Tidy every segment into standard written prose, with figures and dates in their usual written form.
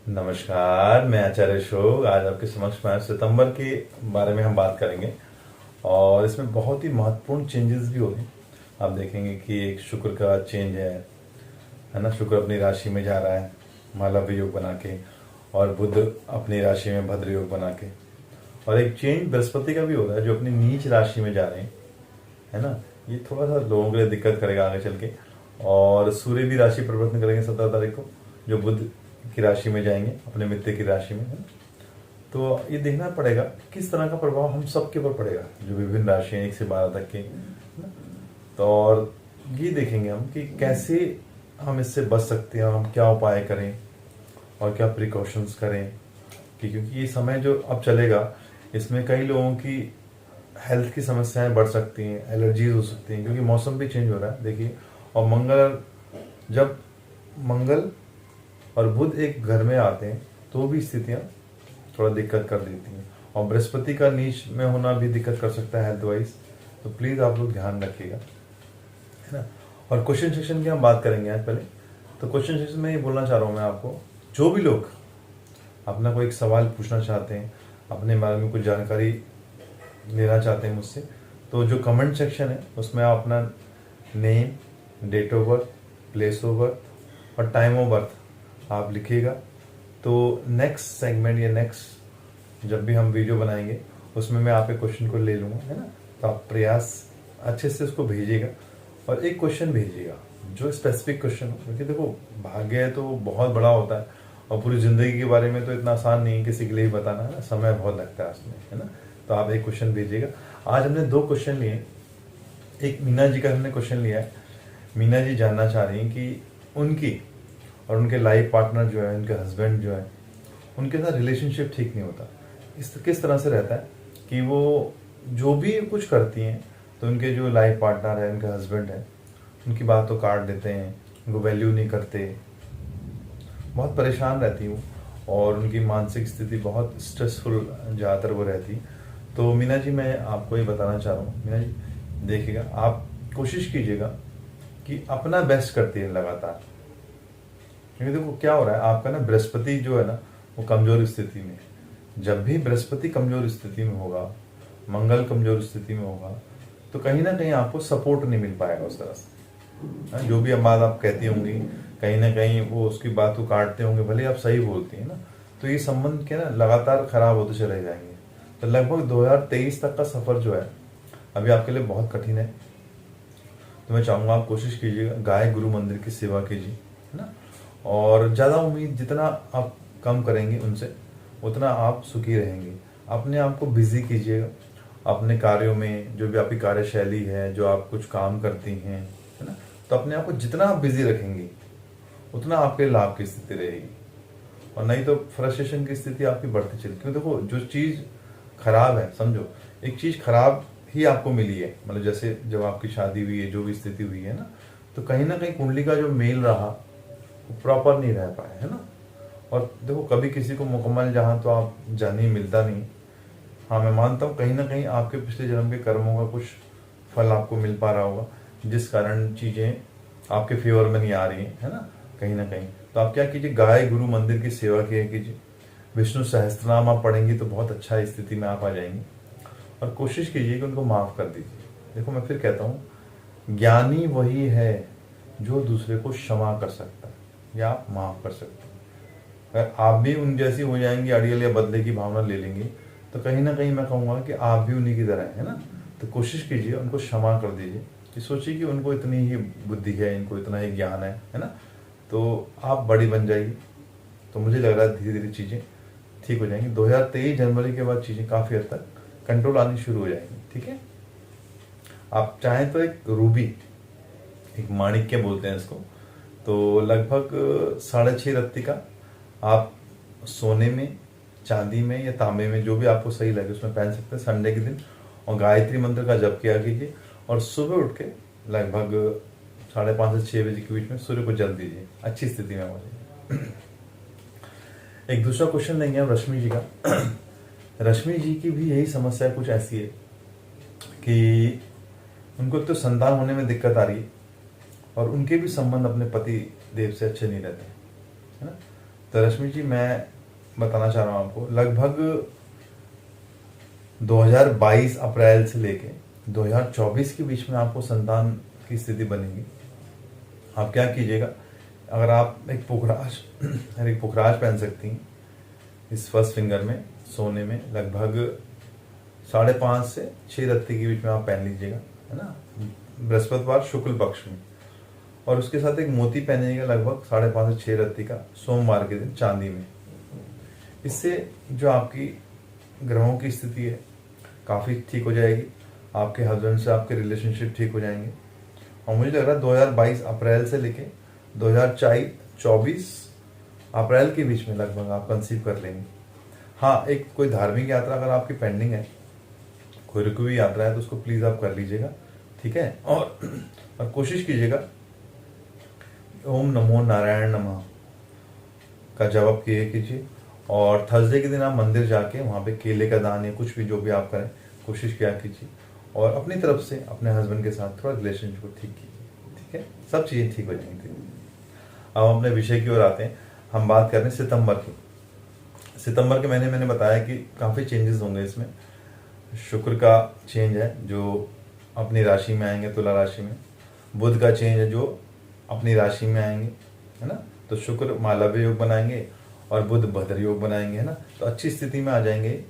नमस्कार, मैं आचार्य अशोक। आज आपके समक्ष में सितंबर के बारे में हम बात करेंगे और इसमें बहुत ही महत्वपूर्ण चेंजेस भी हो रहे हैं। आप देखेंगे कि एक शुक्र का चेंज है ना। शुक्र अपनी राशि में जा रहा है मालव्य योग बना के, और बुध अपनी राशि में भद्र योग बना के, और एक चेंज बृहस्पति का भी हो रहा है जो अपनी नीच राशि में जा रहे हैं, है ना। ये थोड़ा सा लोगों के लिए दिक्कत करेगा आगे चल के। और सूर्य भी राशि परिवर्तन करेंगे 17 तारीख को, जो बुध की राशि में जाएंगे अपने मित्र की राशि में, है ना। तो ये देखना पड़ेगा किस तरह का प्रभाव हम सबके ऊपर पड़ेगा, जो विभिन्न राशियां 1 से 12 तक के, है ना। तो और ये देखेंगे हम कि कैसे हम इससे बच सकते हैं, हम क्या उपाय करें और क्या प्रिकॉशंस करें, क्योंकि ये समय जो अब चलेगा इसमें कई लोगों की हेल्थ की समस्याएं बढ़ सकती हैं, एलर्जीज हो सकती हैं, क्योंकि मौसम भी चेंज हो रहा है देखिए। और जब मंगल और बुध एक घर में आते हैं तो भी स्थितियां थोड़ा दिक्कत कर देती हैं, और बृहस्पति का नीच में होना भी दिक्कत कर सकता है हेल्थ वाइज। तो प्लीज आप लोग ध्यान रखिएगा, है ना। और क्वेश्चन सेक्शन की हम बात करेंगे आज पहले। तो क्वेश्चन सेक्शन में ये बोलना चाह रहा हूँ मैं आपको, जो भी लोग अपना कोई एक सवाल पूछना चाहते हैं, अपने बारे में कुछ जानकारी लेना चाहते हैं मुझसे, तो जो कमेंट सेक्शन है उसमें आप अपना name, date of birth, place of birth और टाइम ऑफ बर्थ आप लिखिएगा। तो नेक्स्ट सेगमेंट या नेक्स्ट जब भी हम वीडियो बनाएंगे उसमें मैं आपके क्वेश्चन को ले लूँगा, है ना। तो आप प्रयास अच्छे से उसको भेजिएगा और एक क्वेश्चन भेजिएगा जो स्पेसिफिक क्वेश्चन हो, क्योंकि देखो भाग्य तो बहुत बड़ा होता है और पूरी जिंदगी के बारे में तो इतना आसान नहीं है किसी के लिए ही बताना, है ना। समय बहुत लगता है उसमें, है ना। तो आप एक क्वेश्चन भेजिएगा। आज हमने 2 क्वेश्चन लिए। एक मीना जी का हमने क्वेश्चन लिया है। मीना जी जानना चाह रही हैं कि उनकी और उनके लाइफ पार्टनर जो है, उनके हस्बैंड जो है, उनके साथ रिलेशनशिप ठीक नहीं होता। किस तरह से रहता है कि वो जो भी कुछ करती हैं तो उनके जो लाइफ पार्टनर है, उनके हस्बैंड है, उनकी बात तो काट देते हैं, उनको वैल्यू नहीं करते, बहुत परेशान रहती हूँ और उनकी मानसिक स्थिति बहुत स्ट्रेसफुल ज़्यादातर वो रहती। तो मीना जी मैं आपको ये बताना चाह रहा हूँ, मीना जी देखिएगा, आप कोशिश कीजिएगा कि अपना बेस्ट करती है लगातार। क्योंकि देखो क्या हो रहा है, आपका ना बृहस्पति जो है ना वो कमजोर स्थिति में है। जब भी बृहस्पति कमजोर स्थिति में होगा, मंगल कमजोर स्थिति में होगा, तो कहीं ना कहीं आपको सपोर्ट नहीं मिल पाएगा उस तरह से। जो भी बात आप कहती होंगी, कहीं ना कहीं वो उसकी बात को काटते होंगे, भले आप सही बोलती हैं ना। तो ये संबंध के ना लगातार खराब होते चले जाएंगे। तो लगभग 2023 तक का सफर जो है अभी आपके लिए बहुत कठिन है। तो मैं चाहूंगा आप कोशिश कीजिएगा, गाय गुरु मंदिर की सेवा कीजिए, है ना। और ज़्यादा उम्मीद जितना आप कम करेंगे उनसे, उतना आप सुखी रहेंगे। अपने आप को बिजी कीजिएगा अपने कार्यों में, जो भी आपकी कार्यशैली है, जो आप कुछ काम करती हैं, है ना। तो अपने आप को जितना आप बिजी रखेंगे उतना आपके लाभ की स्थिति रहेगी, और नहीं तो फ्रस्ट्रेशन की स्थिति आपकी बढ़ती चली। क्योंकि देखो जो चीज़ खराब है, समझो एक चीज़ खराब ही आपको मिली है, मतलब जैसे जब आपकी शादी हुई है, जो भी स्थिति हुई है ना, तो कहीं ना कहीं कुंडली का जो मेल रहा वो प्रॉपर नहीं रह पाया, है ना। और देखो कभी किसी को मुकम्मल जहां तो आप जानी मिलता नहीं। हाँ मैं मानता हूँ कहीं ना कहीं आपके पिछले जन्म के कर्मों का कुछ फल आपको मिल पा रहा होगा, जिस कारण चीज़ें आपके फेवर में नहीं आ रही हैं, है ना, कहीं ना कहीं। तो आप क्या कीजिए, गाय गुरु मंदिर की सेवा किया कीजिए, विष्णु सहस्त्रनाम आप पढ़ेंगी तो बहुत अच्छा स्थिति में आप आ जाएंगी। और कोशिश कीजिए कि उनको माफ़ कर दीजिए। देखो मैं फिर कहता हूँ, ज्ञानी वही है जो दूसरे को क्षमा कर सकता है या आप माफ़ कर सकते हैं। अगर आप भी उन जैसी हो जाएंगी, अड़ियल या बदले की भावना ले लेंगी, तो कहीं ना कहीं मैं कहूँगा कि आप भी उन्हीं की तरह है ना। तो कोशिश कीजिए उनको क्षमा कर दीजिए, कि सोचिए कि उनको इतनी ही बुद्धि है, इनको इतना ही ज्ञान है ना। तो आप बड़ी बन जाएगी। तो मुझे लग रहा है धीरे धीरे चीज़ें ठीक हो जाएंगी। 2023 जनवरी के बाद चीज़ें काफ़ी हद तक कंट्रोल आनी शुरू हो जाएंगी, ठीक है। आप चाहें तो एक रूबी, एक माणिक्य बोलते हैं इसको, तो लगभग 6.5 रत्ती का आप सोने में, चांदी में या तांबे में, जो भी आपको सही लगे उसमें पहन सकते हैं संडे के दिन। और गायत्री मंत्र का जप किया कीजिए, और सुबह उठ के लगभग 5:30 से 6 बजे के बीच में सूर्य को जल दीजिए, अच्छी स्थिति में हो जाएगी। एक दूसरा क्वेश्चन लेंगे हम रश्मि जी का। रश्मि जी की भी यही समस्या कुछ ऐसी है कि उनको तो संतान होने में दिक्कत आ रही है, और उनके भी संबंध अपने पति देव से अच्छे नहीं रहते, है ना। तो रश्मि जी, मैं बताना चाह रहा हूँ आपको, लगभग 2022 अप्रैल से लेके 2024 के बीच में आपको संतान की स्थिति बनेगी। आप क्या कीजिएगा, अगर आप एक पुखराज पहन सकती हैं इस फर्स्ट फिंगर में, सोने में, लगभग 5.5 से 6 रत्ती के बीच में आप पहन लीजिएगा, है ना, बृहस्पतिवार शुक्ल पक्ष में। और उसके साथ एक मोती पहनिएगा लगभग 5.5 से 6 रत्ती का, सोमवार के दिन चांदी में। इससे जो आपकी ग्रहों की स्थिति है काफ़ी ठीक हो जाएगी, आपके हस्बैंड से आपके रिलेशनशिप ठीक हो जाएंगे। और मुझे लग रहा है 2022 अप्रैल से लेके 2024 अप्रैल के बीच में लगभग आप कंसीव कर लेंगे। हाँ, एक कोई धार्मिक यात्रा अगर आपकी पेंडिंग है, कोई रुकी हुई यात्रा है, तो उसको प्लीज़ आप कर लीजिएगा, ठीक है। और कोशिश कीजिएगा ओम नमो नारायण नमः का जवाब कीजिए। और थर्सडे के दिन आप मंदिर जाके वहाँ पे केले का दान या कुछ भी जो भी आप करें, कोशिश किया कीजिए। और अपनी तरफ से अपने हस्बैंड के साथ थोड़ा रिलेशनशिप को ठीक कीजिए, ठीक है, सब चीज़ें ठीक हो जाएंगी। अब हम अपने विषय की ओर आते हैं। हम बात कर रहे हैं सितंबर की। सितंबर के महीने मैंने बताया कि काफ़ी चेंजेस होंगे इसमें। शुक्र का चेंज है जो अपनी राशि में आएंगे, तुला राशि में। बुध का चेंज है जो अपनी राशि में आएंगे, है ना। तो शुक्र मालव्य योग बनाएंगे और बुध भद्र योग बनाएंगे, है ना, तो अच्छी स्थिति में आ जाएंगे।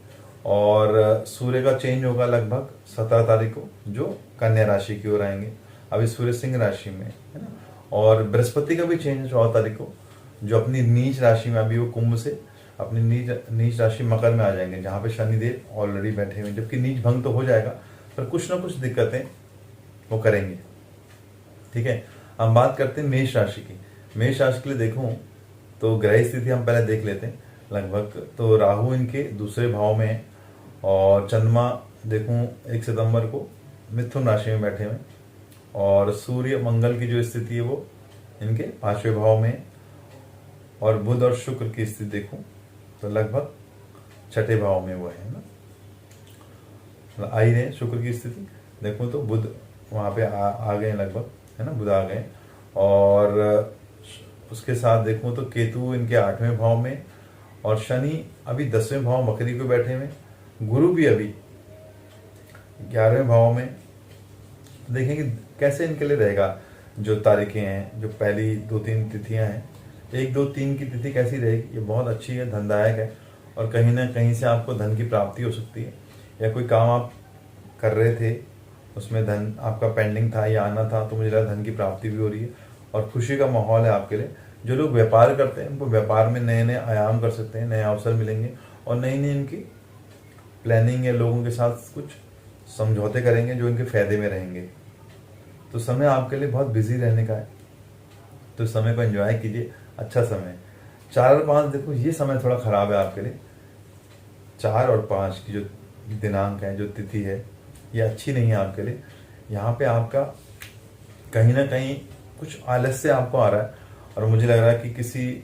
और सूर्य का चेंज होगा लगभग 17 तारीख को, जो कन्या राशि की ओर आएंगे। अभी सूर्य सिंह राशि में है ना। और बृहस्पति का भी चेंज है 14 तारीख को, जो अपनी नीच राशि में, अभी वो कुंभ से अपनी नीच राशि मकर में आ जाएंगे, जहाँ पे शनिदेव ऑलरेडी बैठे हुए हैं। जबकि नीच भंग तो हो जाएगा, पर कुछ ना कुछ दिक्कतें वो करेंगे, ठीक है। हम बात करते हैं मेष राशि की। मेष राशि के लिए देखूं तो ग्रह स्थिति हम पहले देख लेते हैं। लगभग तो राहु इनके दूसरे भाव में है, और चंद्रमा देखूं 1 सितंबर को मिथुन राशि में बैठे हुए, और सूर्य मंगल की जो स्थिति है वो इनके 5वें भाव में है। और बुध और शुक्र की स्थिति देखूं तो लगभग 6ठे भाव में वो है ना, आ ही रहे। शुक्र की स्थिति देखूं तो बुध वहाँ पे आ गए लगभग, है ना, बुध आ गए। और उसके साथ देखूं तो केतु इनके 8वें भाव में, और शनि अभी 10वें भाव मकरी को बैठे हुए, गुरु भी अभी 11वें भाव में। देखेंगे कैसे इनके लिए रहेगा। जो तारीखें हैं, जो पहली 2-3 तिथियां हैं, 1, 2, 3 की तिथि कैसी रहेगी, ये बहुत अच्छी है, धनदायक है। और कहीं ना कहीं से आपको धन की प्राप्ति हो सकती है, या कोई काम आप कर रहे थे उसमें धन आपका पेंडिंग था या आना था, तो मुझे लगा धन की प्राप्ति भी हो रही है और खुशी का माहौल है आपके लिए। जो लोग व्यापार करते हैं उनको व्यापार में नए नए आयाम कर सकते हैं, नए अवसर मिलेंगे, और नई नई इनकी प्लानिंग है, लोगों के साथ कुछ समझौते करेंगे जो इनके फायदे में रहेंगे। तो समय आपके लिए बहुत बिजी रहने का है, तो समय को एंजॉय कीजिए, अच्छा समय। 4 और 5 देखो, ये समय थोड़ा खराब है आपके लिए। 4 और 5 की जो दिनांक है, जो तिथि है, ये अच्छी नहीं है आपके लिए। यहाँ पे आपका कहीं ना कहीं कुछ आलस्य आपको आ रहा है, और मुझे लग रहा है कि किसी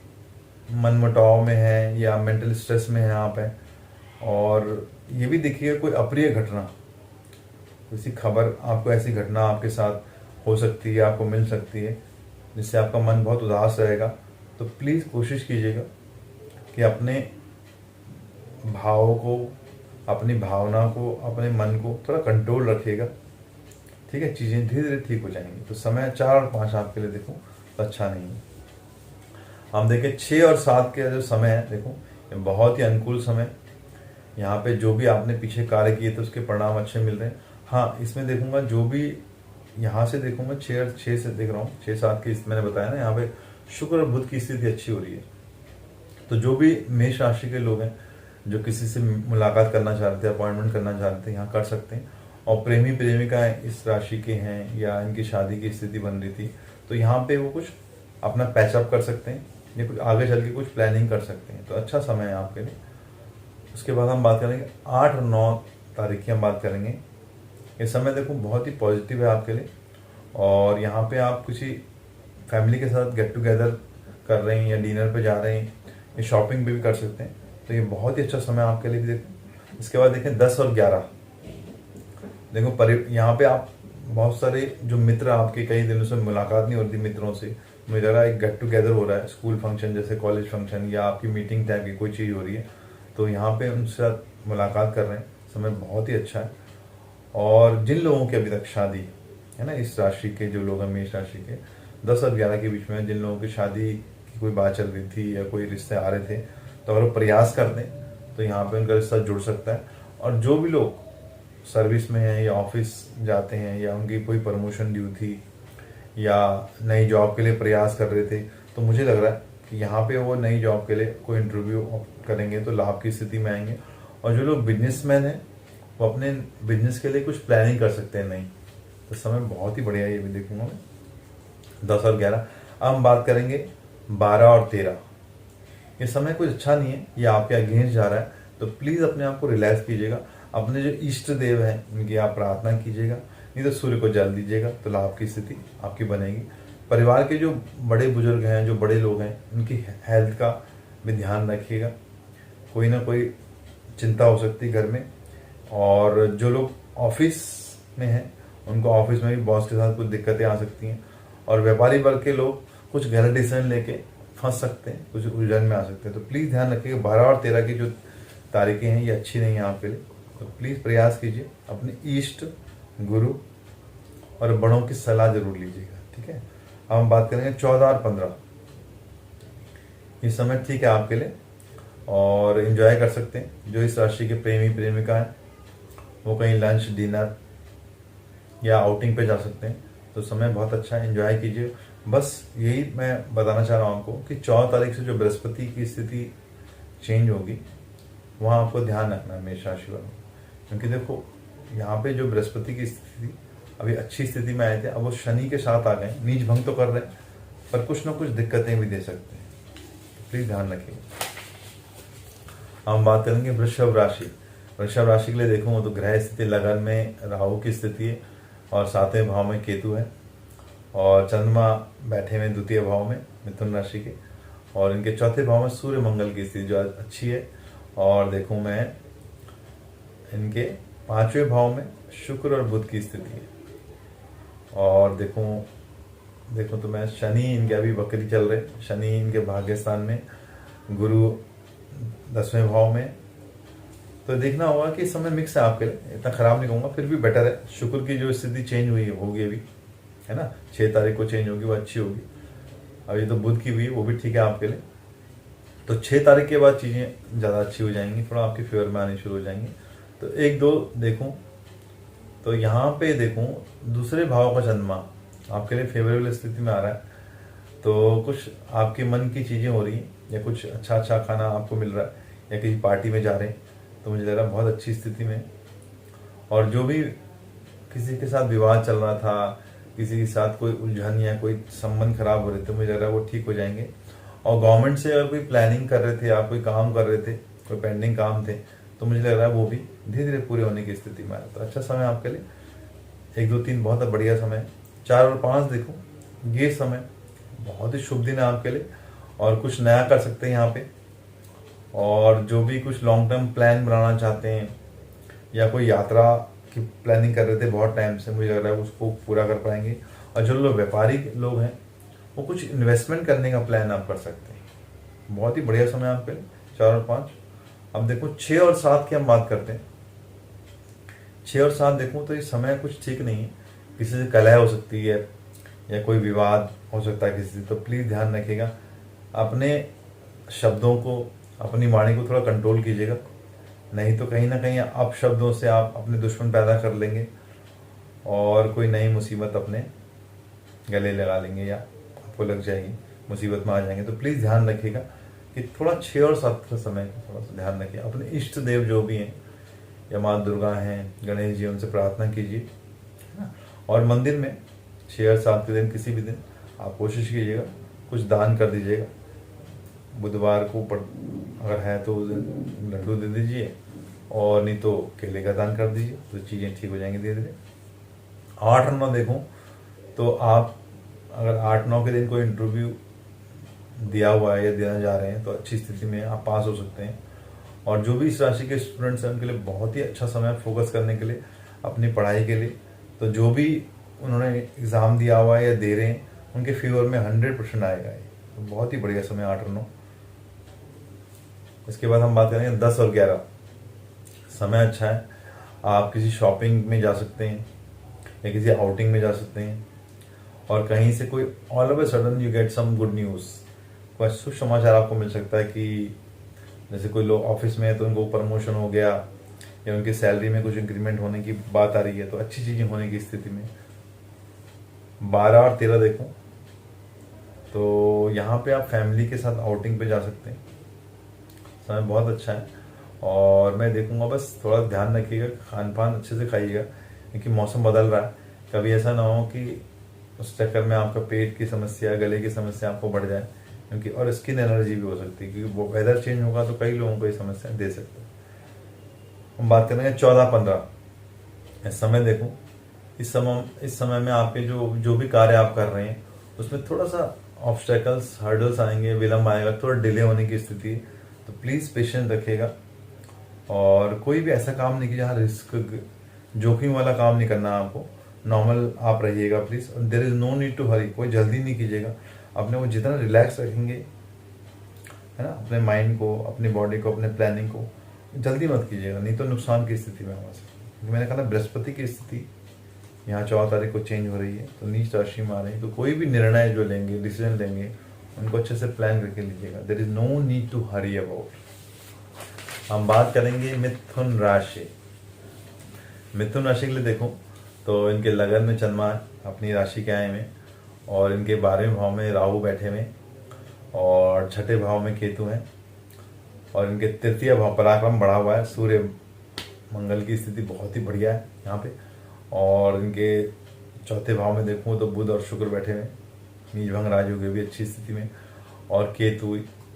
मनमुटाव में है या मेंटल स्ट्रेस में है आप हैं। और ये भी देखिएगा कोई अप्रिय घटना, किसी खबर, आपको ऐसी घटना आपके साथ हो सकती है, आपको मिल सकती है, जिससे आपका मन बहुत उदास रहेगा। तो प्लीज़ कोशिश कीजिएगा कि अपने भावों को, अपनी भावना को, अपने मन को थोड़ा कंट्रोल रखिएगा, ठीक है। चीज़ें धीरे धीरे ठीक हो जाएंगी। तो समय 4 और 5 आपके लिए देखो तो अच्छा नहीं है। हम देखें 6 और 7 के जो समय है, देखो ये बहुत ही अनुकूल समय। यहाँ पे जो भी आपने पीछे कार्य किए थे उसके परिणाम अच्छे मिल रहे हैं। हाँ, इसमें देखूंगा जो भी यहाँ से देखूंगा 6 और 6 से देख रहा हूँ, 6-7 की मैंने बताया ना, यहाँ पे शुक्र और बुध की स्थिति अच्छी हो रही है। तो जो भी मेष राशि के लोग हैं जो किसी से मुलाकात करना चाहते हैं, अपॉइंटमेंट करना चाहते हैं, यहाँ कर सकते हैं। और प्रेमी प्रेमिकाएं इस राशि के हैं या इनकी शादी की स्थिति बन रही थी, तो यहाँ पे वो कुछ अपना पैचअप कर सकते हैं या कुछ आगे चल के कुछ प्लानिंग कर सकते हैं। तो अच्छा समय है आपके लिए। उसके बाद हम बात करेंगे 8 और 9 तारीख की हम बात करेंगे। ये समय देखो बहुत ही पॉजिटिव है आपके लिए, और यहाँ पे आप किसी फैमिली के साथ गेट टुगेदर कर रहे हैं या डिनर पे जा रहे हैं या शॉपिंग भी कर सकते हैं। तो ये बहुत ही अच्छा समय आपके लिए भी। देखो इसके बाद देखें 10 और 11 देखो यहाँ पे आप बहुत सारे जो मित्र आपके कई दिनों से मुलाकात नहीं होती मित्रों से, मुझे लग रहा है एक गेट टुगेदर हो रहा है, स्कूल फंक्शन जैसे कॉलेज फंक्शन या आपकी मीटिंग टाइप की कोई चीज़ हो रही है, तो यहाँ पे उनके साथ मुलाकात कर रहे हैं। समय बहुत ही अच्छा है। और जिन लोगों की अभी तक शादी है ना, इस राशि के जो लोग हैं, मेष राशि के 10 और 11 के बीच में जिन लोगों की शादी की कोई बात चल रही थी या कोई रिश्ते आ रहे थे, तो अगर वो प्रयास कर दें तो यहाँ पे उनका रिश्ता जुड़ सकता है। और जो भी लोग सर्विस में हैं या ऑफिस जाते हैं या उनकी कोई प्रमोशन ड्यू थी या नई जॉब के लिए प्रयास कर रहे थे, तो मुझे लग रहा है कि यहाँ पे वो नई जॉब के लिए कोई इंटरव्यू करेंगे तो लाभ की स्थिति में आएंगे। और जो लोग बिजनेसमैन हैं वो अपने बिजनेस के लिए कुछ प्लानिंग कर सकते हैं। नहीं तो समय बहुत ही बढ़िया है, ये भी देखूंगा मैं 10 और 11। अब हम बात करेंगे 12 और 13। ये समय कुछ अच्छा नहीं है, ये आपके अगेंस्ट जा रहा है, तो प्लीज़ अपने आप को रिलैक्स कीजिएगा। अपने जो इष्ट देव हैं उनकी आप प्रार्थना कीजिएगा, नहीं तो सूर्य को जल दीजिएगा, तो लाभ की स्थिति आपकी बनेगी। परिवार के जो बड़े बुजुर्ग हैं, जो बड़े लोग हैं, उनकी हेल्थ का भी ध्यान रखिएगा। कोई ना कोई चिंता हो सकती है घर में। और जो लोग ऑफिस में हैं उनको ऑफिस में भी बॉस के साथ कुछ दिक्कतें आ सकती हैं। और व्यापारी वर्ग के लोग कुछ गलत डिसीजन लेके फंस सकते हैं, कुछ उलझन में आ सकते हैं। तो प्लीज़ ध्यान रखिएगा 12 और 13 की जो तारीखें हैं ये अच्छी नहीं है आपके लिए, तो प्लीज़ प्रयास कीजिए, अपने इष्ट गुरु और बड़ों की सलाह जरूर लीजिएगा। ठीक है, अब हम बात करेंगे 14 और 15। ये समय ठीक है आपके लिए और एंजॉय कर सकते हैं। जो इस राशि के प्रेमी प्रेमिका हैं वो कहीं लंच डिनर या आउटिंग पे जा सकते हैं, तो समय बहुत अच्छा है, एंजॉय कीजिए। बस यही मैं बताना चाह रहा हूँ आपको कि 14 तारीख से जो बृहस्पति की स्थिति चेंज होगी वहाँ आपको ध्यान रखना है मेष राशि वालों, क्योंकि देखो यहाँ पे जो बृहस्पति की स्थिति अभी अच्छी स्थिति में आए थे, अब वो शनि के साथ आ गए, नीच भंग तो कर रहे हैं पर कुछ ना कुछ दिक्कतें भी दे सकते हैं, प्लीज ध्यान रखिएगा। हम बात करेंगे वृषभ राशि। वृषभ राशि के लिए देखूँ तो ग्रह स्थिति लगन में राहु की स्थिति है और 7वें भाव में केतु है और चंद्रमा बैठे हुए द्वितीय भाव में मिथुन राशि के, और इनके चौथे भाव में सूर्य मंगल की स्थिति जो अच्छी है। और देखूं मैं इनके 5वें भाव में शुक्र और बुध की स्थिति है। और देखूं तो मैं शनि इनके अभी वक्री चल रहे, शनि इनके भाग्य स्थान में, गुरु 10वें भाव में। तो देखना होगा कि इस समय मिक्स है आपके लिए, इतना खराब नहीं कहूँगा, फिर भी बेटर है। शुक्र की जो स्थिति चेंज हुई होगी अभी, है ना, 6 तारीख को चेंज होगी, वो अच्छी होगी। अभी तो बुध की हुई वो भी ठीक है आपके लिए। तो 6 तारीख के बाद चीज़ें ज़्यादा अच्छी हो जाएंगी, थोड़ा आपके फेवर में आनी शुरू हो जाएंगी। तो 1-2 देखूं तो यहाँ पे देखूं दूसरे भाव का चंद्रमा आपके लिए फेवरेबल स्थिति में आ रहा है, तो कुछ आपके मन की चीज़ें हो रही हैं या कुछ अच्छा खाना आपको मिल रहा है या किसी पार्टी में जा रहे हैं, तो मुझे लग रहा है बहुत अच्छी स्थिति में। और जो भी किसी के साथ विवाद चल रहा था, किसी के साथ कोई उलझन या कोई संबंध खराब हो रहे थे, मुझे लग रहा है वो ठीक हो जाएंगे। और गवर्नमेंट से अगर कोई प्लानिंग कर रहे थे, आप कोई काम कर रहे थे, कोई पेंडिंग काम थे, तो मुझे लग रहा है वो भी धीरे धीरे पूरे होने की स्थिति में आ रहा है। तो अच्छा समय आपके लिए, 1, 2, 3 बहुत बढ़िया समय। 4 और 5 देखो, ये समय बहुत ही शुभ दिन है आपके लिए और कुछ नया कर सकते हैं यहाँ पे। और जो भी कुछ लॉन्ग टर्म प्लान बनाना चाहते हैं या कोई यात्रा की प्लानिंग कर रहे थे बहुत टाइम से, मुझे लग रहा है उसको पूरा कर पाएंगे। और जो लोग व्यापारी लोग हैं वो कुछ इन्वेस्टमेंट करने का प्लान आप कर सकते हैं। बहुत ही बढ़िया समय आपके लिए 4 और 5। अब देखो 6 और 7 की हम बात करते हैं। 6 और 7 देखूं तो ये समय कुछ ठीक नहीं है, किसी से कलह हो सकती है या कोई विवाद हो सकता है किसी से, तो प्लीज़ ध्यान रखिएगा, अपने शब्दों को, अपनी वाणी को थोड़ा कंट्रोल कीजिएगा, नहीं तो कहीं ना कहीं अपशब्दों से आप अपने दुश्मन पैदा कर लेंगे और कोई नई मुसीबत अपने गले लगा लेंगे या आपको लग जाएगी, मुसीबत में आ जाएंगे। तो प्लीज़ ध्यान रखिएगा कि थोड़ा 6 और 7 का समय थोड़ा सा ध्यान रखिए। अपने इष्ट देव जो भी हैं या माँ दुर्गा हैं, गणेश जी, उनसे प्रार्थना कीजिए, है ना। और मंदिर में 6 और 7 के दिन किसी भी दिन आप कोशिश कीजिएगा कुछ दान कर दीजिएगा। बुधवार को अगर है तो लड्डू दे दीजिए और नहीं तो केले का दान कर दीजिए, तो चीज़ें ठीक हो जाएंगी धीरे धीरे। 8 और 9 देखूँ तो आप अगर 8-9 के दिन कोई इंटरव्यू दिया हुआ है या देना जा रहे हैं तो अच्छी स्थिति में आप पास हो सकते हैं। और जो भी इस राशि के स्टूडेंट्स हैं उनके लिए बहुत ही अच्छा समय फोकस करने के लिए, अपनी पढ़ाई के लिए। तो जो भी उन्होंने एग्ज़ाम दिया हुआ है या दे रहे हैं उनके फेवर में 100% आएगा ये। तो बहुत ही बढ़िया समय 8 और 9। इसके बाद हम बात करेंगे 10 और 11। समय अच्छा है, आप किसी शॉपिंग में जा सकते हैं या किसी आउटिंग में जा सकते हैं, और कहीं से कोई all of a sudden you get some good news, कोई शुभ समाचार आपको मिल सकता है कि जैसे कोई लोग ऑफिस में है तो उनको प्रमोशन हो गया या उनकी सैलरी में कुछ इंक्रीमेंट होने की बात आ रही है, तो अच्छी चीज़ें होने की स्थिति में 12 और 13 देखो तो यहाँ पे आप फैमिली के साथ आउटिंग पे जा सकते हैं। समय बहुत अच्छा है, और मैं देखूंगा बस थोड़ा ध्यान रखिएगा, खान पान अच्छे से खाइएगा क्योंकि मौसम बदल रहा है। कभी ऐसा ना हो कि उस चक्कर में आपका पेट की समस्या, गले की समस्या आपको बढ़ जाए, क्योंकि और स्किन एलर्जी भी हो सकती है क्योंकि वो वेदर चेंज होगा तो कई लोगों को ये समस्या दे सकता है। हम बात करेंगे 14-15। इस समय देखो, इस समय में आपके जो भी कार्य आप कर रहे हैं उसमें थोड़ा सा ऑब्स्टेकल्स, हर्डल्स आएंगे, विलम्ब आएगा, थोड़ा डिले होने की स्थिति है, तो प्लीज़ पेशेंस रखिएगा। और कोई भी ऐसा काम नहीं कि जहाँ रिस्क, जोखिम वाला काम नहीं करना है आपको। नॉर्मल आप रहिएगा please, there is no need to hurry, कोई जल्दी नहीं कीजिएगा। अपने को जितना रिलैक्स रखेंगे, है ना, अपने माइंड को, अपनी बॉडी को, अपने प्लानिंग को, जल्दी मत कीजिएगा, नहीं तो नुकसान की स्थिति में होगा। क्योंकि मैंने कहा ना बृहस्पति की स्थिति यहाँ 14 तारीख को चेंज हो रही है, तो नीच राशि में आ रही है, तो कोई भी निर्णय जो लेंगे, डिसीजन लेंगे, उनको अच्छे से प्लान करके लीजिएगा। There is no need to hurry about. हम बात करेंगे मिथुन राशि। मिथुन राशि के लिए देखो तो इनके लगन में चंद्रमा अपनी राशि के आए में, और इनके 12वें भाव में राहु बैठे हुए, और छठे भाव में केतु हैं, और इनके तृतीय भाव पराक्रम बढ़ा हुआ है, सूर्य मंगल की स्थिति बहुत ही बढ़िया है यहाँ पे, और इनके चौथे भाव में देखूँ तो बुध और शुक्र बैठे हुए, नीच भंग राजयोग भी अच्छी स्थिति में, और केतु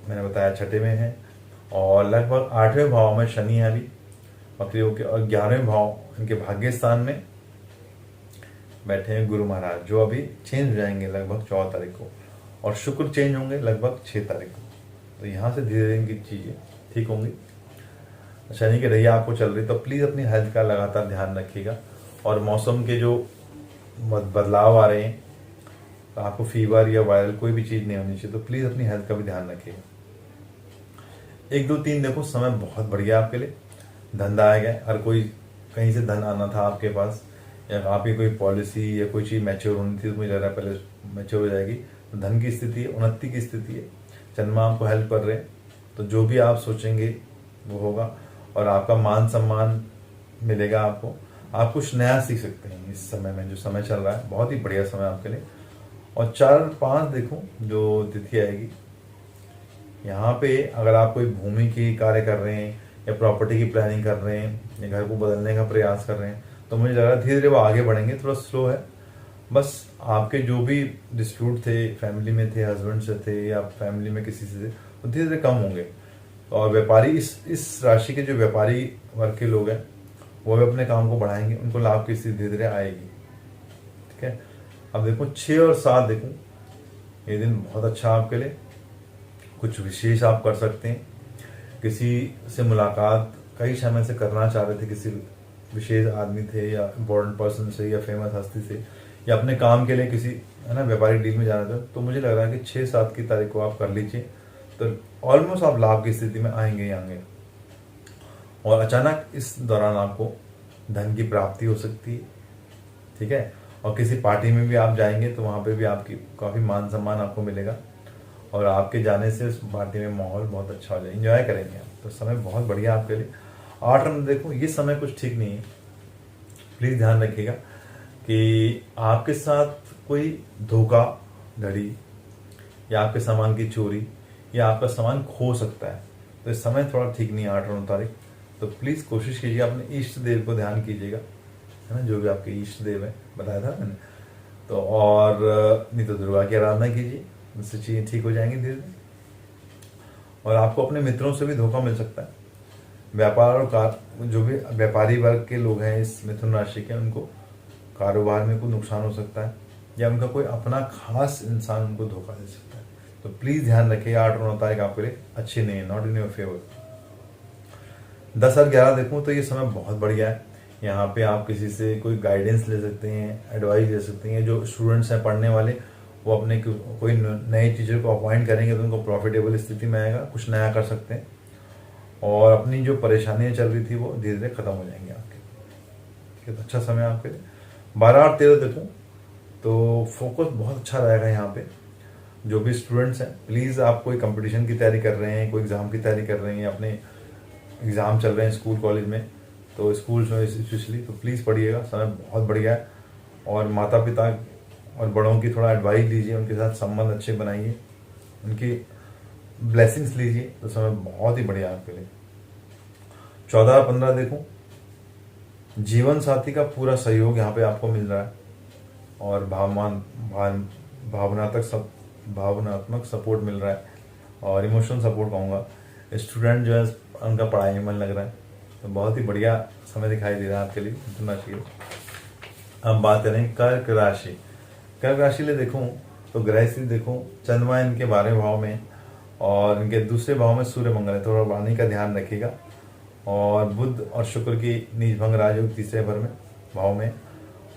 मैंने बताया छठे में है, और लगभग 8वें भाव में शनि है अभी बकरियों के, और 11वें भाव इनके भाग्य स्थान में बैठे हैं गुरु महाराज, जो अभी चेंज हो जाएंगे लगभग 14 तारीख को, और शुक्र चेंज होंगे लगभग 6 तारीख को। तो यहाँ से धीरे धीरे इनकी चीज़ें ठीक होंगी। शनि की रही आपको चल रही, तो प्लीज़ अपनी हेल्थ का लगातार ध्यान रखिएगा, और मौसम के जो बदलाव आ रहे हैं, तो आपको फीवर या वायरल कोई भी चीज़ नहीं होनी चाहिए, तो प्लीज़ अपनी हेल्थ का भी ध्यान रखिएगा। 1, 2, 3 देखो समय बहुत बढ़िया आपके लिए, धंधा आएगा, हर कोई कहीं से धन आना था आपके पास, या आपकी कोई पॉलिसी या कोई चीज़ मैच्योर होनी थी, तो मुझे लग रहा है पहले मैच्योर हो जाएगी, तो धन की स्थिति है, उन्नति की स्थिति है, चंद्रमा आपको हेल्प कर रहे हैं, तो जो भी आप सोचेंगे वो होगा, और आपका मान सम्मान मिलेगा आपको। आप कुछ नया सीख सकते हैं इस समय में, जो समय चल रहा है बहुत ही बढ़िया समय आपके लिए। और 4-5 देखो जो तिथि आएगी, यहाँ पे अगर आप कोई भूमि की कार्य कर रहे हैं या प्रॉपर्टी की प्लानिंग कर रहे हैं या घर को बदलने का प्रयास कर रहे हैं, तो मुझे लग रहा है धीरे धीरे वो आगे बढ़ेंगे, थोड़ा स्लो है। बस आपके जो भी डिस्प्यूट थे, फैमिली में थे, हस्बैंड से थे या फैमिली में किसी से थे, वो धीरे धीरे कम होंगे। और व्यापारी, इस राशि के जो व्यापारी वर्ग के लोग हैं वो भी अपने काम को बढ़ाएंगे, उनको लाभ की स्थिति धीरे धीरे आएगी। ठीक है, अब देखो 6 और 7 देखो, ये दिन बहुत अच्छा आपके लिए, कुछ विशेष आप कर सकते हैं। किसी से मुलाकात कई समय से करना चाह रहे थे, किसी विशेष आदमी थे या इम्पोर्टेंट पर्सन से या फेमस हस्ती से, या अपने काम के लिए किसी, है ना, व्यापारिक डील में जाना था, तो मुझे लग रहा है कि 6-7 की तारीख को आप कर लीजिए, तो ऑलमोस्ट आप लाभ की स्थिति में आएंगे ही आएंगे। और अचानक इस दौरान आपको धन की प्राप्ति हो सकती है। ठीक है, और किसी पार्टी में भी आप जाएंगे तो वहाँ पे भी आपकी काफ़ी मान सम्मान आपको मिलेगा, और आपके जाने से उस पार्टी में माहौल बहुत अच्छा हो जाए, इंजॉय करेंगे आप, तो समय बहुत बढ़िया आपके लिए। 8 रन देखो, ये समय कुछ ठीक नहीं है, प्लीज़ ध्यान रखिएगा कि आपके साथ कोई धोखा धड़ी या आपके सामान की चोरी या आपका सामान खो सकता है, तो इस समय थोड़ा ठीक नहीं है 8 और 9 तारीख। तो प्लीज़ कोशिश कीजिए, अपने इष्ट देव को ध्यान कीजिएगा, है ना, जो भी आपके इष्ट देव है बताया था मैंने, तो और नहीं तो दुर्गा की आराधना कीजिए, उससे चीज़ें ठीक हो जाएंगी धीरे धीरे। और आपको अपने मित्रों से भी धोखा मिल सकता है। व्यापार और जो भी व्यापारी वर्ग के लोग हैं इस मिथुन राशि के, उनको कारोबार में कोई नुकसान हो सकता है, या उनका कोई अपना खास इंसान उनको धोखा दे सकता है। तो प्लीज़ ध्यान रखिए, 8 और 9 तारीख आपके लिए अच्छी नहीं है, नॉट इन योर फेवर। 10 और 11 देखूँ तो ये समय बहुत बढ़िया है। यहाँ पे आप किसी से कोई गाइडेंस ले सकते हैं, एडवाइस ले सकते हैं। जो स्टूडेंट्स हैं पढ़ने वाले, वो अपने कोई नए टीचर को अपॉइंट करेंगे तो उनको प्रॉफिटेबल स्थिति में आएगा, कुछ नया कर सकते हैं, और अपनी जो परेशानियां चल रही थी वो धीरे धीरे खत्म हो जाएंगी आपके। ठीक है, तो अच्छा समय आपके लिए। 12 और 13 देखूँ तो फोकस बहुत अच्छा रहेगा यहाँ पे। जो भी स्टूडेंट्स हैं, प्लीज़ आप कोई कंपटीशन की तैयारी कर रहे हैं, कोई एग्ज़ाम की तैयारी कर रहे हैं, अपने एग्ज़ाम चल रहे हैं स्कूल कॉलेज में, तो स्कूल में स्पेशली, तो प्लीज़ पढ़िएगा, समय बहुत बढ़िया है। और माता पिता और बड़ों की थोड़ा एडवाइस लीजिए, उनके साथ संबंध अच्छे बनाइए, उनकी ब्लेसिंग्स लीजिए, तो समय बहुत ही बढ़िया आपके लिए। 14 और 15 देखूँ, जीवन साथी का पूरा सहयोग यहाँ पे आपको मिल रहा है, और भावनात्मक सपोर्ट मिल रहा है, और इमोशनल सपोर्ट कहूँगा। स्टूडेंट जो है उनका पढ़ाई में मन लग रहा है, तो बहुत ही बढ़िया समय दिखाई दे रहा है आपके लिए, सुनना चाहिए। अब बात करें कर्क राशि। कर्क राशि ले देखूं तो ग्रह स्थिति देखूं, चंद्रमा इनके 12वें भाव में, और इनके दूसरे भाव में सूर्य मंगल है, थोड़ा वाणी का ध्यान रखिएगा। और बुध और शुक्र की नीच भंग राजयोग तीसरे भाव में,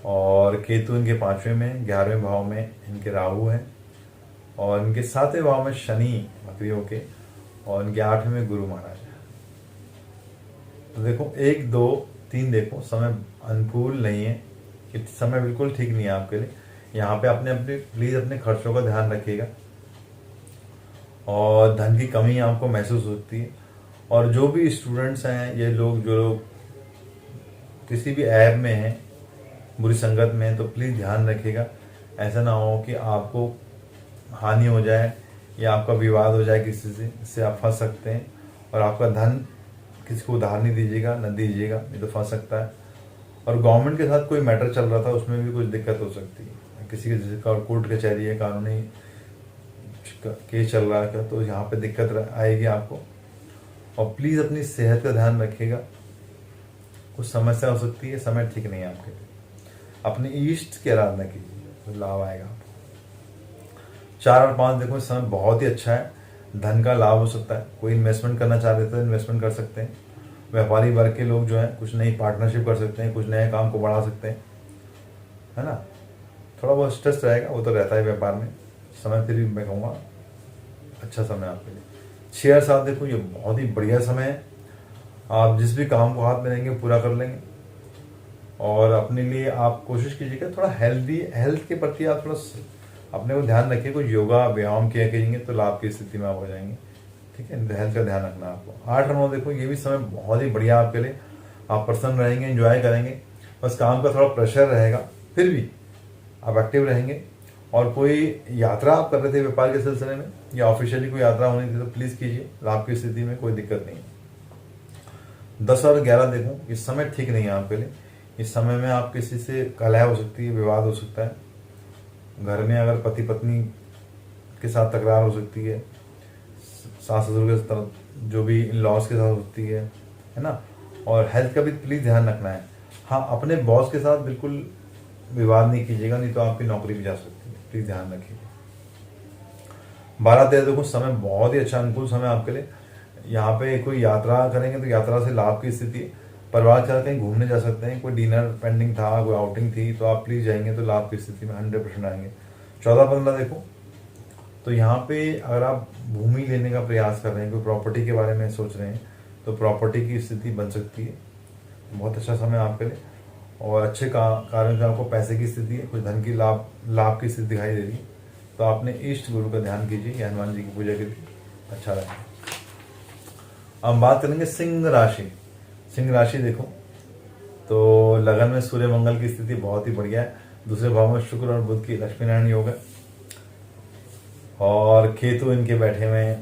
और केतु इनके 5वें में, 11वें भाव में इनके राहु है, और इनके 7वें भाव में शनि वक्री होके, और इनके 8वें में गुरु महाराज है। तो देखो 1, 2, 3 देखो समय अनुकूल नहीं है, कि समय बिल्कुल ठीक नहीं है आपके लिए। यहाँ पे अपने प्लीज अपने खर्चों का ध्यान रखिएगा, और धन की कमी आपको महसूस होती है। और जो भी स्टूडेंट्स हैं, ये लोग जो लोग किसी भी ऐप में हैं, बुरी संगत में हैं, तो प्लीज़ ध्यान रखिएगा, ऐसा ना हो कि आपको हानि हो जाए या आपका विवाद हो जाए किसी से, इससे आप फंस सकते हैं। और आपका धन किसी को उधार नहीं दीजिएगा, न दीजिएगा, नहीं तो फंस सकता है। और गवर्नमेंट के साथ कोई मैटर चल रहा था, उसमें भी कुछ दिक्कत हो सकती है, किसी के जैसे कोर्ट कचहरी है, कानूनी केस चल रहा है, तो यहाँ पे दिक्कत आएगी आपको। और प्लीज़ अपनी सेहत का ध्यान रखिएगा, कुछ समस्या हो सकती है, समय ठीक नहीं है आपके लिए। अपने ईष्ट की आराधना कीजिए, तो लाभ आएगा आपको। 4 और 5 देखो, इस समय बहुत ही अच्छा है, धन का लाभ हो सकता है। कोई इन्वेस्टमेंट करना चाह रहे थे तो इन्वेस्टमेंट कर सकते हैं। व्यापारी वर्ग के लोग जो हैं कुछ नई पार्टनरशिप कर सकते हैं, कुछ नए काम को बढ़ा सकते हैं, है ना। थोड़ा बहुत स्ट्रेस रहेगा, वो तो रहता है व्यापार में। समय फिर भी मैं कहूँगा अच्छा समय आपके लिए। 6 और 7 देखो, ये बहुत ही बढ़िया समय है, आप जिस भी काम को हाथ में लेंगे पूरा कर लेंगे। और अपने लिए आप कोशिश कीजिएगा थोड़ा हेल्थ के प्रति आप थोड़ा अपने को ध्यान रखिए, कुछ योगा व्यायाम किया कीजिएंगे तो लाभ की स्थिति में आप हो जाएंगे। ठीक है, हेल्थ का ध्यान रखना आपको। 8 और 9 देखो, ये भी समय बहुत ही बढ़िया आपके लिए, आप प्रसन्न रहेंगे, एंजॉय करेंगे। बस काम का थोड़ा प्रेशर रहेगा, फिर भी आप एक्टिव रहेंगे। और कोई यात्रा आप कर रहे थे व्यापार के सिलसिले में, या ऑफिशियली कोई यात्रा होनी थी, तो प्लीज़ कीजिए, लाभ की स्थिति में कोई दिक्कत नहीं है। 10 और 11 देखो, इस समय ठीक नहीं है आपके लिए। इस समय में आप किसी से कलह हो सकती है, विवाद हो सकता है, घर में अगर पति पत्नी के साथ तकरार हो सकती है, सास ससुर के तरफ जो भी इन लॉज के साथ होती है ना। और हेल्थ का भी प्लीज़ ध्यान रखना है। हाँ, अपने बॉस के साथ बिल्कुल विवाद नहीं कीजिएगा, नहीं तो आपकी नौकरी भी जा सकती है, प्लीज़ ध्यान रखिएगा। 12-13 देखो, समय बहुत ही अच्छा अनुकूल समय आपके लिए। यहाँ पे कोई यात्रा करेंगे तो यात्रा से लाभ की स्थिति है। परिवार के साथ कहीं घूमने जा सकते हैं, कोई डिनर पेंडिंग था, कोई आउटिंग थी, तो आप प्लीज़ जाएंगे तो लाभ की स्थिति में 100% आएंगे। 14-15 देखो, तो यहाँ पे अगर आप भूमि लेने का प्रयास कर रहे हैं, कोई प्रॉपर्टी के बारे में सोच रहे हैं, तो प्रॉपर्टी की स्थिति बन सकती है। बहुत अच्छा समय आपके लिए, और अच्छे कार्यों से आपको पैसे की स्थिति है, कुछ धन की लाभ की स्थिति दिखाई दे रही है। तो आपने इष्ट गुरु का ध्यान कीजिए, हनुमान जी की पूजा कीजिए, अच्छा रहेगा। अब बात करेंगे सिंह राशि। सिंह राशि देखो, तो लगन में सूर्य मंगल की स्थिति बहुत ही बढ़िया है। दूसरे भाव में शुक्र और बुध की लक्ष्मी नारायण योग है, और केतु इनके बैठे हुए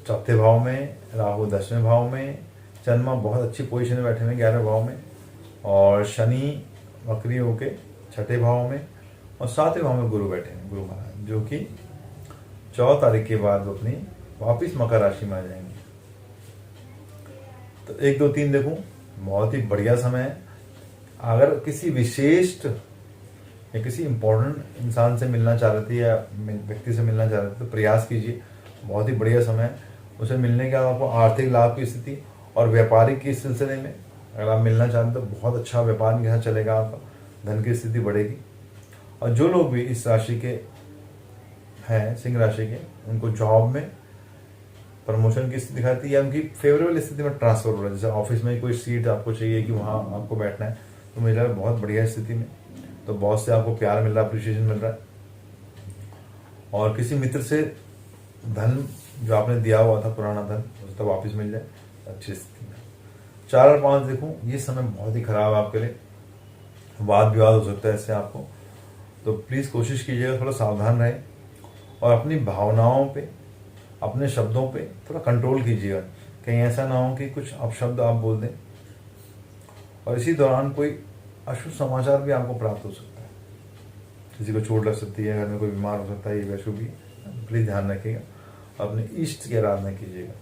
चौथे भाव में, राहु 10वें भाव में, चंद्रमा बहुत अच्छी पोजीशन में बैठे हुए 11वें भाव में, और शनि वक्री होके 6ठे भाव में, और 7वें भाव में गुरु बैठे हैं, गुरु महाराज, जो कि 14 तारीख के बाद वो अपनी वापिस मकर राशि में आ जाएंगे। तो 1, 2, 3 देखूं, बहुत ही बढ़िया समय है। अगर किसी विशेष या किसी इंपॉर्टेंट इंसान से मिलना चाह रहे थे, या व्यक्ति से मिलना चाह रहे थे, तो प्रयास कीजिए, बहुत ही बढ़िया समय है। उसे मिलने का आपको आर्थिक लाभ की स्थिति, और व्यापारिक के सिलसिले में अगर आप मिलना चाहते हैं तो बहुत अच्छा व्यापार यहाँ चलेगा, आपका धन की स्थिति बढ़ेगी। और जो लोग भी इस राशि के हैं सिंह राशि के, उनको जॉब में प्रमोशन की स्थिति दिखाती है या उनकी फेवरेबल स्थिति में ट्रांसफर हो रहा है। जैसे ऑफिस में कोई सीट आपको चाहिए कि वहाँ आपको बैठना है, तो मुझे लग रहा है बहुत बढ़िया स्थिति में, तो बॉस से आपको प्यार मिल रहा है, अप्रिशिएशन मिल रहा है। और किसी मित्र से धन जो आपने दिया हुआ था पुराना धन, उसे तो वापस मिल जाए, अच्छी स्थिति में। 4 और 5 देखूं, ये समय बहुत ही खराब है आपके लिए, वाद विवाद हो सकता है इससे आपको, तो प्लीज़ कोशिश कीजिएगा थोड़ा सावधान रहें और अपनी भावनाओं पे, अपने शब्दों पे थोड़ा कंट्रोल कीजिएगा। कहीं ऐसा ना हो कि कुछ अपशब्द आप बोल दें और इसी दौरान कोई अशुभ समाचार भी आपको प्राप्त हो सकता है, किसी को चोट लग सकती है, घर में कोई बीमार हो सकता है, ये वैसे भी प्लीज़ ध्यान रखिएगा, अपने इष्ट की आराधना कीजिएगा।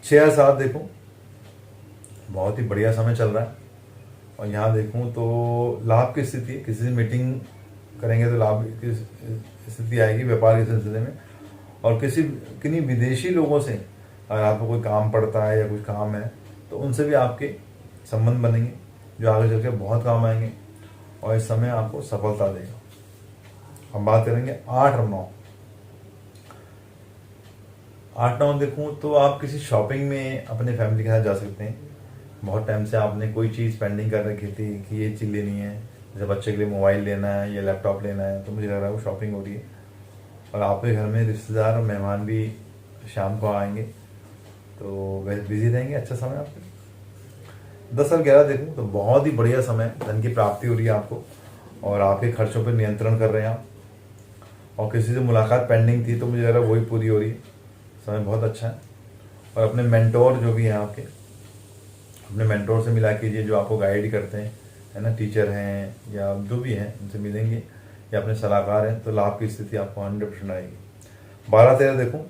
6 और 7 देखो, बहुत ही बढ़िया समय चल रहा है और यहाँ देखूँ तो लाभ की स्थिति है, किसी से मीटिंग करेंगे तो लाभ की स्थिति आएगी व्यापार के सिलसिले में। और किन्हीं विदेशी लोगों से अगर आपको कोई काम पड़ता है या कुछ काम है तो उनसे भी आपके संबंध बनेंगे जो आगे चल के बहुत काम आएंगे और इस समय आपको सफलता देगा। हम बात करेंगे 8 और 9। 8-9 देखूँ तो आप किसी शॉपिंग में अपने फैमिली के साथ जा सकते हैं। बहुत टाइम से आपने कोई चीज़ पेंडिंग कर रखी थी कि ये चीज़ लेनी है, जैसे बच्चे के लिए मोबाइल लेना है या लैपटॉप लेना है, तो मुझे लग रहा है वो शॉपिंग हो रही है। और आपके घर में रिश्तेदार और मेहमान भी शाम को आएंगे तो वह बिजी रहेंगे, अच्छा समय आपके। 10 और 11 देखूँ तो बहुत ही बढ़िया समय, धन की प्राप्ति हो रही है आपको और आपके खर्चों पर नियंत्रण कर रहे हैं आप। और किसी से मुलाकात पेंडिंग थी तो मुझे लग रहा है वही पूरी हो रही है, समय बहुत अच्छा है। और अपने मेंटोर जो भी हैं आपके, अपने मेंटोर से मिला कीजिए जो आपको गाइड करते हैं, है ना, टीचर हैं या जो भी हैं, उनसे मिलेंगे या अपने सलाहकार हैं तो लाभ की स्थिति आपको 100% आएगी। 12-13 देखूँ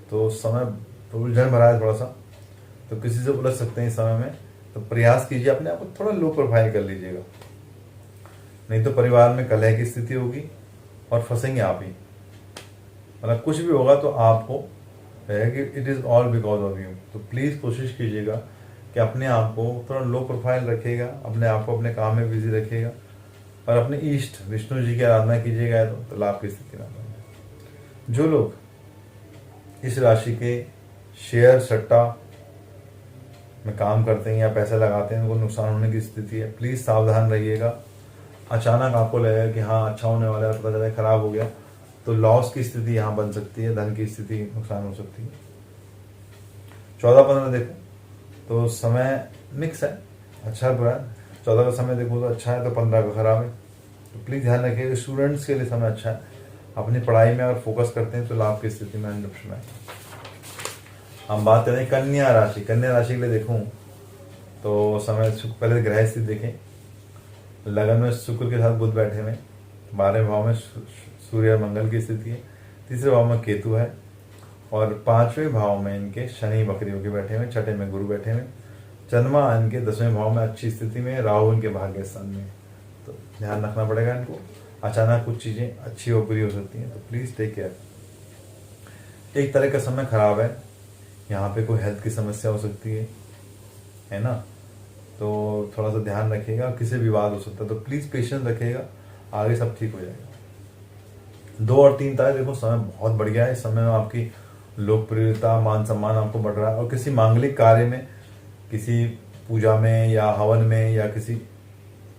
तो समय उलझन भरा है थोड़ा सा, तो किसी से उलझ सकते हैं इस समय में, तो प्रयास कीजिए अपने आप को थोड़ा लो प्रोफाइल कर लीजिएगा, नहीं तो परिवार में कलह की स्थिति होगी और फंसेंगे आप ही। मतलब कुछ भी होगा तो आपको है कि it is all because of you. तो प्लीज़ कोशिश कीजिएगा कि अपने आप को थोड़ा लो प्रोफाइल रखिएगा, अपने आप को अपने काम में बिजी रखिएगा और अपने ईष्ट विष्णु जी की आराधना कीजिएगा तो लाभ की स्थिति ना बने। जो लोग इस राशि के शेयर सट्टा में काम करते हैं या पैसा लगाते हैं उनको नुकसान होने की स्थिति है, प्लीज़ सावधान रहिएगा। अचानक आपको लगेगा कि हाँ अच्छा होने वाला है, पता चला खराब हो गया, तो लॉस की स्थिति यहाँ बन सकती है, धन की स्थिति नुकसान हो सकती है। 14-15 देखो तो समय मिक्स है, अच्छा बुरा है। 14 का समय देखो तो अच्छा है तो 15 का खराब है, तो प्लीज़ ध्यान रखिए। स्टूडेंट्स के लिए समय अच्छा है, अपनी पढ़ाई में अगर फोकस करते हैं तो लाभ की स्थिति में 100% है। हम बात करें कन्या राशि। कन्या राशि के लिए देखूँ तो समय, पहले ग्रह स्थिति देखें। लगन में शुक्र के साथ बुध बैठे हुए, 12वें भाव में सूर्य और मंगल की स्थिति है, 3रे भाव में केतु है और 5वें भाव में इनके शनि बकरी होकर बैठे हुए, 6ठे में गुरु बैठे हुए, चंद्रमा इनके 10वें भाव में अच्छी स्थिति में, राहु इनके भाग्य स्थान में। तो ध्यान रखना पड़ेगा इनको, अचानक कुछ चीज़ें अच्छी और बुरी हो सकती हैं, तो प्लीज़ टेक केयर। एक तरह का समय खराब है, यहाँ पे कोई हेल्थ की समस्या हो सकती है ना, तो थोड़ा सा ध्यान रखिएगा। किसी विवाद हो सकता है तो प्लीज़ पेशेंस रखिएगा, आगे सब ठीक हो जाएगा। 2 और 3 तारीख देखो समय बहुत बढ़िया है, इस समय में आपकी लोकप्रियता मान सम्मान आपको बढ़ रहा है और किसी मांगलिक कार्य में, किसी पूजा में या हवन में या किसी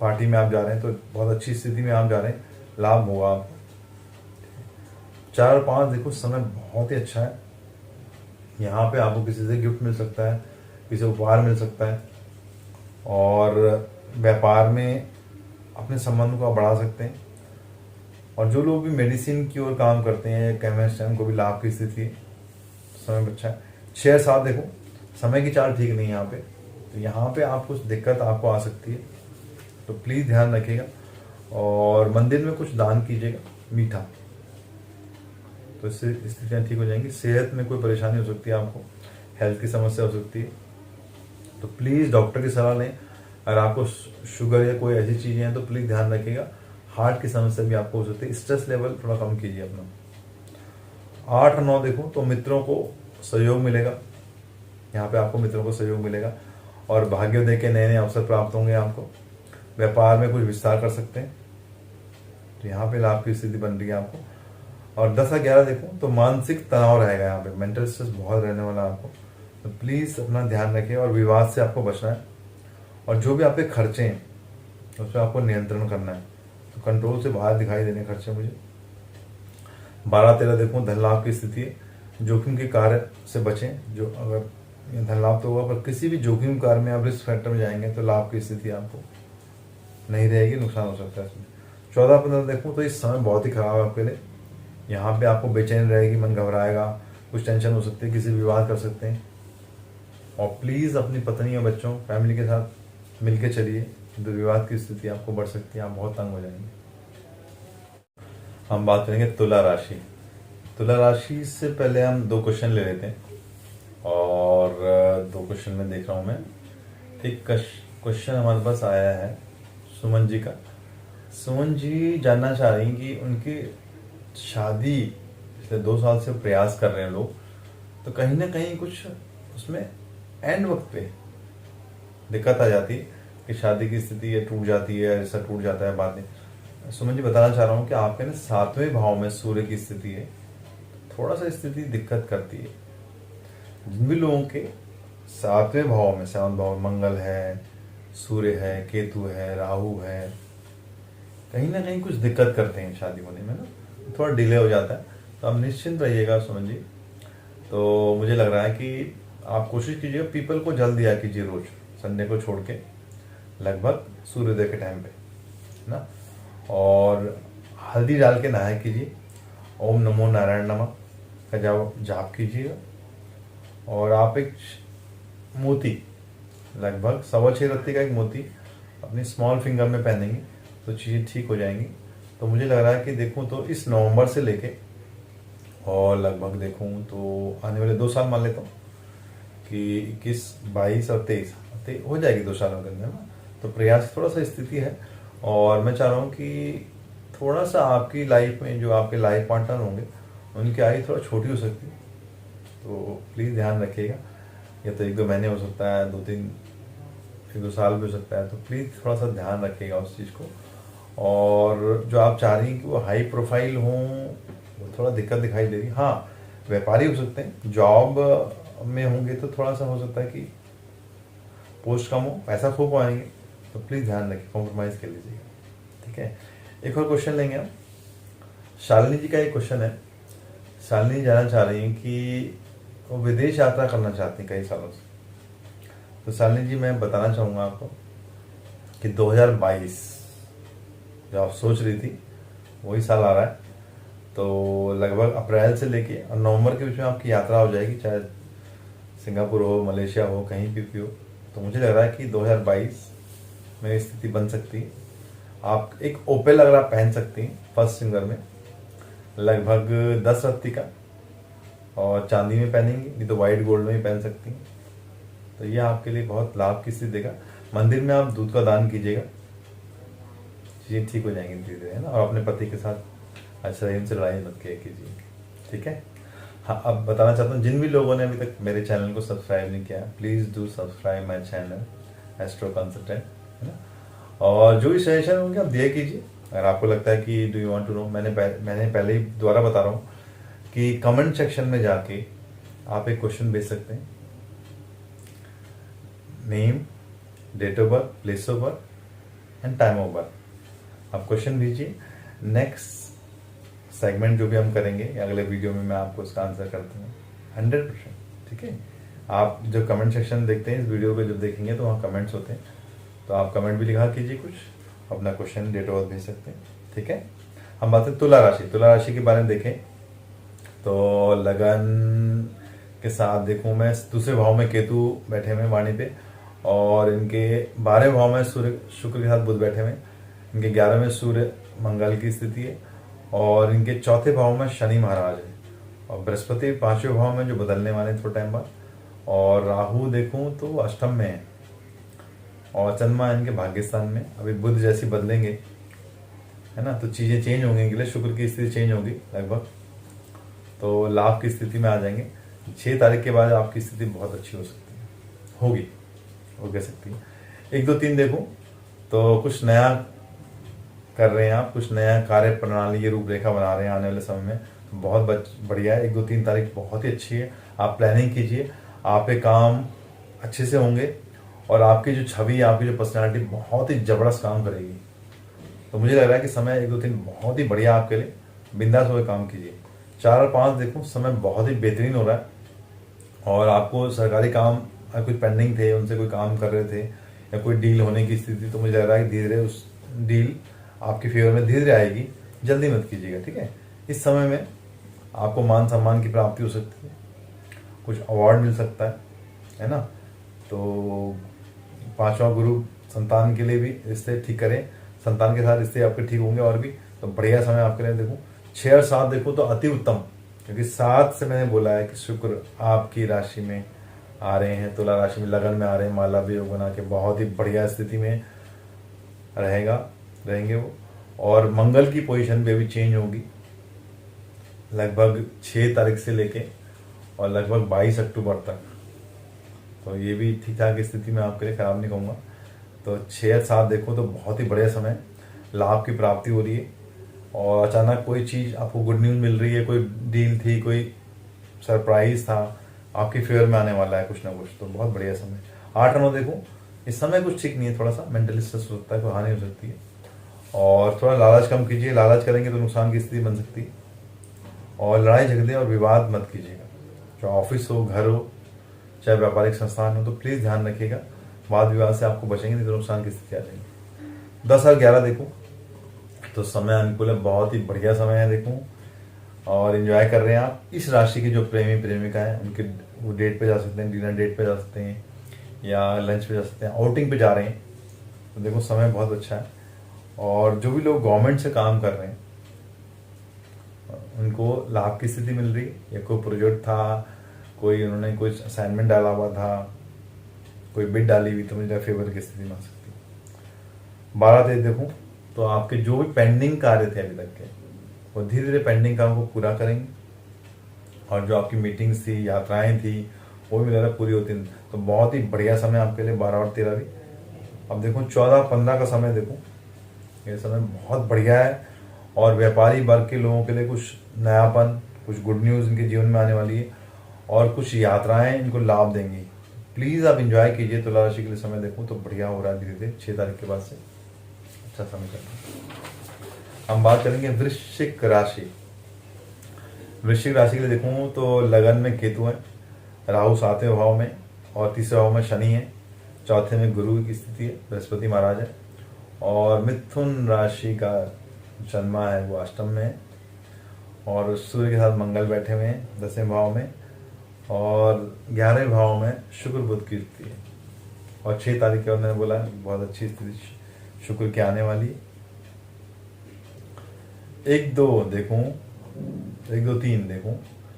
पार्टी में आप जा रहे हैं तो बहुत अच्छी स्थिति में आप जा रहे हैं, लाभ होगा आपको। 4 और 5 देखो समय बहुत ही अच्छा है, यहाँ पे आपको किसी से गिफ्ट मिल सकता है, किसी को उपहार मिल सकता है और व्यापार में अपने संबंध को आप बढ़ा सकते हैं। और जो लोग भी मेडिसिन की ओर काम करते हैं, केमिस्ट हैं, उनको भी लाभ की स्थिति है, समय अच्छा है। 6-7 देखो समय की चाल ठीक नहीं है यहाँ पे, तो यहाँ पे आप कुछ दिक्कत आपको आ सकती है, तो प्लीज़ ध्यान रखिएगा। और मंदिर में कुछ दान कीजिएगा मीठा, तो इससे स्थितियाँ ठीक हो जाएंगी। सेहत में कोई परेशानी हो सकती है, आपको हेल्थ की समस्या हो सकती है, तो प्लीज़ डॉक्टर की सलाह लें। अगर आपको शुगर या कोई ऐसी चीज़ें हैं तो प्लीज़ ध्यान रखिएगा। हार्ट की समस्या भी आपको हो सकती है, स्ट्रेस लेवल थोड़ा कम कीजिए अपना। 8 और 9 देखो तो मित्रों को सहयोग मिलेगा, यहाँ पे आपको मित्रों को सहयोग मिलेगा और भाग्योदय के नए नए अवसर प्राप्त होंगे आपको। व्यापार में कुछ विस्तार कर सकते हैं, तो यहाँ पे लाभ की स्थिति बन रही है आपको। और 10 और 11 देखो तो मानसिक तनाव रहेगा, यहाँ पे मेंटल स्ट्रेस बहुत रहने वाला है आपको। तो प्लीज़ अपना ध्यान रखिए और विवाद से आपको बचना है। और जो भी आपके खर्चे हैं उस पर आपको नियंत्रण करना है। तो कंट्रोल से बाहर दिखाई देने खर्चे मुझे। 12-13 देखो धन लाभ की स्थिति है। जोखिम के कार्य से बचें। जो अगर धन लाभ तो होगा, पर किसी भी जोखिम कार्य में आप रिस्क फैक्टर में जाएंगे तो लाभ की स्थिति आपको नहीं रहेगी, नुकसान हो सकता है इसमें। 14-15 देखूँ तो इस समय बहुत ही खराब है आपके लिए। यहाँ पे आपको बेचैन रहेगी, मन घबराएगा, कुछ टेंशन हो सकती है, किसी विवाद कर सकते हैं। और प्लीज़ अपनी पत्नी और बच्चों फैमिली के साथ मिलके चलिए, तो विवाद की स्थिति आपको बढ़ सकती है, आप बहुत तंग हो जाएंगे। हम बात करेंगे तुला राशि। तुला राशि से पहले हम 2 क्वेश्चन ले लेते हैं। और 2 क्वेश्चन में देख रहा हूँ मैं। एक क्वेश्चन हमारे पास आया है सुमन जी का। सुमन जी जानना चाह रही हैं कि उनकी शादी पिछले 2 साल से प्रयास कर रहे हैं लोग, तो कहीं ना कहीं कुछ उसमें एंड वक्त पे दिक्कत आ जाती है कि शादी की स्थिति ये टूट जाती है, ऐसा टूट जाता है बातें। सुमन जी बताना चाह रहा हूँ कि आपके ना 7वें भाव में सूर्य की स्थिति है, थोड़ा सा स्थिति दिक्कत करती है। जिन भी लोगों के 7वें भाव में, 7वां भाव मंगल है, सूर्य है, केतु है, राहु है, कहीं ना कहीं कुछ दिक्कत करते हैं शादी होने में ना, थोड़ा डिले हो जाता है। तो आप निश्चिंत रहिएगा सुमन जी। तो मुझे लग रहा है कि आप कोशिश कीजिएगा पीपल को जल दिया कीजिए रोज, संडे को छोड़ के, लगभग सूर्योदय के टाइम पे ना। और हल्दी डाल के नहाया कीजिए, ओम नमो नारायण नमः का जाप कीजिएगा। और आप एक मोती, लगभग 6.25 रत्ती का एक मोती अपनी स्मॉल फिंगर में पहनेंगे तो चीज़ें ठीक हो जाएंगी। तो मुझे लग रहा है कि देखूं तो इस नवंबर से लेके और लगभग देखूं तो आने वाले 2 साल मान लेता हूँ कि 21, 22 और 23 हो जाएगी 2 सालों के अंदर ना। तो प्रयास थोड़ा सा स्थिति है। और मैं चाह रहा हूँ कि थोड़ा सा आपकी लाइफ में जो आपके लाइफ पार्टनर होंगे उनकी आयु थोड़ा छोटी हो सकती है, तो प्लीज़ ध्यान रखिएगा। या तो 1-2 महीने हो सकता है, 1-2 साल भी हो सकता है, तो प्लीज़ थोड़ा सा ध्यान रखिएगा उस चीज़ को। और जो आप चाह रही हैं कि वो हाई प्रोफाइल हों, वो थोड़ा दिक्कत दिखाई दे रही है। हाँ, व्यापारी हो सकते हैं, जॉब में होंगे तो थोड़ा सा हो सकता है कि पोस्ट कम हो, पैसा खूब आएंगे, तो प्लीज़ ध्यान रखिए, कॉम्प्रोमाइज़ कर लीजिएगा, ठीक है। एक और क्वेश्चन लेंगे हम। शालिनी जी का एक क्वेश्चन है। शालिनी जानना चाह रही हैं कि वो विदेश यात्रा करना चाहती हैं कई सालों से। तो शालिनी जी मैं बताना चाहूँगा आपको कि 2022 जो आप सोच रही थी वही साल आ रहा है। तो लगभग अप्रैल से लेके और नवंबर के बीच में आपकी यात्रा हो जाएगी, चाहे सिंगापुर हो, मलेशिया हो, कहीं भी हो। तो मुझे लग रहा है कि 2022 में स्थिति बन सकती है। आप एक ओपेल अगर आप पहन सकती हैं फर्स्ट फिंगर में, लगभग 10 रत्ती का, और चांदी में पहनेंगी, नहीं तो वाइट गोल्ड में भी पहन सकती हैं। तो ये आपके लिए बहुत लाभ की स्थिति देगा। मंदिर में आप दूध का दान कीजिएगा, चीज़ें ठीक हो जाएंगी धीरे धीरे, है ना। और अपने पति के साथ अच्छा इनसे लड़ाई मत किया कीजिए, ठीक है। हाँ, अब बताना चाहता हूँ जिन भी लोगों ने अभी तक मेरे चैनल को सब्सक्राइब नहीं किया, please do subscribe my channel astro consultant, है ना। और जो भी सजेशन होंगे आप दिया कीजिए। अगर आपको लगता है कि do you want to know, मैंने पहले ही दोबारा बता रहा हूँ कि कमेंट सेक्शन में जाके आप एक क्वेश्चन भेज सकते हैं, name, date of birth, place of birth and time of birth. आप क्वेश्चन भेजिए, नेक्स्ट सेगमेंट जो भी हम करेंगे अगले वीडियो में मैं आपको उसका आंसर करता हूँ 100%, ठीक है। आप जो कमेंट सेक्शन देखते हैं इस वीडियो को जब देखेंगे तो वहाँ कमेंट्स होते हैं, तो आप कमेंट भी लिखा कीजिए, कुछ अपना क्वेश्चन, डेट ऑफ बर्थ भेज सकते हैं, ठीक है। हम बात करें तुला राशि। तुला राशि के बारे में देखें तो लगन के साथ देखूं मैं, दूसरे भाव में केतु बैठे हुए वाणी पे, और इनके 12वें भाव में सूर्य शुक्र के साथ बुध बैठे हुए, इनके 11वें सूर्य मंगल की स्थिति है, और इनके 4थे भाव में शनि महाराज है, और बृहस्पति 5वें भाव में जो बदलने वाले थोड़े टाइम बाद, और राहु देखूं तो अष्टम में है, और चंद्रमा इनके भाग्यस्थान में। अभी बुध जैसी बदलेंगे, है ना, तो चीज़ें चेंज होंगी इनके लिए, शुक्र की स्थिति चेंज होगी लगभग, तो लाभ की स्थिति में आ जाएंगे। 6 तारीख के बाद आपकी स्थिति बहुत अच्छी हो सकती है, होगी, हो कह सकती है। 1, 2, 3 देखो तो कुछ नया कर रहे हैं आप, कुछ नया कार्य प्रणाली की रूपरेखा बना रहे हैं आने वाले समय में, तो बढ़िया है। 1, 2, 3 तारीख बहुत ही अच्छी है। आप प्लानिंग कीजिए, आपके काम अच्छे से होंगे और आपकी जो छवि, आपकी जो पर्सनैलिटी बहुत ही ज़बरदस्त काम करेगी। तो मुझे लग रहा है कि समय 1, 2, 3 बहुत ही बढ़िया आपके लिए। बिंदास होकर काम कीजिए। 4 और 5 देखो, समय बहुत ही बेहतरीन हो रहा है और आपको सरकारी काम कुछ पेंडिंग थे, उनसे कोई काम कर रहे थे या कोई डील होने की स्थिति, तो मुझे लग रहा है कि धीरे धीरे उस डील आपके फेवर में धीरे धीरे आएगी। जल्दी मत कीजिएगा, ठीक है। इस समय में आपको मान सम्मान की प्राप्ति हो सकती है, कुछ अवार्ड मिल सकता है ना। तो 5वां गुरु संतान के लिए भी रिश्ते ठीक करें, संतान के साथ रिश्ते आपके ठीक होंगे और भी। तो बढ़िया समय आपके लिए देखो। 6 और 7 देखो तो अति उत्तम, क्योंकि 7 से मैंने बोला है कि शुक्र आपकी राशि में आ रहे हैं, तुला राशि में लगन में आ रहे हैं, मालव्य योग बना के बहुत ही बढ़िया स्थिति में रहेंगे वो। और मंगल की पोजीशन भी अभी चेंज होगी लगभग 6 तारीख से लेके और लगभग 22 अक्टूबर तक। तो ये भी ठीक ठाक स्थिति में आपके लिए, खराब नहीं कहूँगा। तो 6 और 7 देखो तो बहुत ही बढ़िया समय, लाभ की प्राप्ति हो रही है और अचानक कोई चीज़ आपको गुड न्यूज़ मिल रही है, कोई डील थी, कोई सरप्राइज था, आपके फेवर में आने वाला है कुछ ना कुछ। तो बहुत बढ़िया समय। 8 और 9 देखो, इस समय कुछ ठीक नहीं है, थोड़ा सा मेंटली स्ट्रेस हो सकता है, कोई हानि हो सकती है और थोड़ा लालच कम कीजिए। लालच करेंगे तो नुकसान की स्थिति बन सकती है। और लड़ाई झगड़े और विवाद मत कीजिएगा, चाहे ऑफिस हो, घर हो, चाहे व्यापारिक संस्थान हो, तो प्लीज़ ध्यान रखिएगा। वाद विवाद से आपको बचेंगे, नहीं तो नुकसान की स्थिति आ जाएगी। 10 और 11 देखो तो समय अनुकूल है, बहुत ही बढ़िया समय है देखो और एंजॉय कर रहे हैं आप। इस राशि के जो प्रेमी प्रेमिका हैं उनके वो डेट पे जा सकते हैं, डिनर डेट पे जा सकते हैं या लंच पे जा सकते हैं, आउटिंग पे जा रहे हैं। तो देखो समय बहुत अच्छा है। और जो भी लोग गवर्नमेंट से काम कर रहे हैं उनको लाभ की स्थिति मिल रही है, या कोई प्रोजेक्ट था, कोई उन्होंने कोई असाइनमेंट डाला हुआ था, कोई बिड डाली हुई, तो मुझे फेवर की स्थिति में आ सकती है। 12 तारीख देखूँ तो आपके जो भी पेंडिंग कार्य थे अभी तक के, वो धीरे धीरे पेंडिंग काम को पूरा करेंगे और जो आपकी मीटिंग्स थी, यात्राएं थी, वो भी मेरा पूरी होती। तो बहुत ही बढ़िया समय आपके लिए 12 और 13 भी। अब देखो 14-15 का समय देखो, ये समय बहुत बढ़िया है और व्यापारी वर्ग के लोगों के लिए कुछ नयापन, कुछ गुड न्यूज़ इनके जीवन में आने वाली है और कुछ यात्राएं इनको लाभ देंगी। प्लीज़ आप इंजॉय कीजिए। तुला राशि के लिए समय देखो तो बढ़िया हो रहा है, धीरे धीरे 6 तारीख के बाद से अच्छा समय चल रहा है। हम बात करेंगे वृश्चिक राशि। वृश्चिक राशि के लिए देखूँ तो लगन में केतु है, राहु 7वें भाव में और 3रे भाव में शनि है, 4थे में गुरु की स्थिति है, बृहस्पति महाराज है और मिथुन राशि का जन्मा है वो अष्टम में है और सूर्य के साथ मंगल बैठे हुए हैं 10वें भाव में और 11वें भाव में शुक्र बुध की स्थिति है। और 6 तारीख के बाद मैंने बोला बहुत अच्छी स्थिति शुक्र की आने वाली। 1-2 देखूं, 1-2-3 देखूं,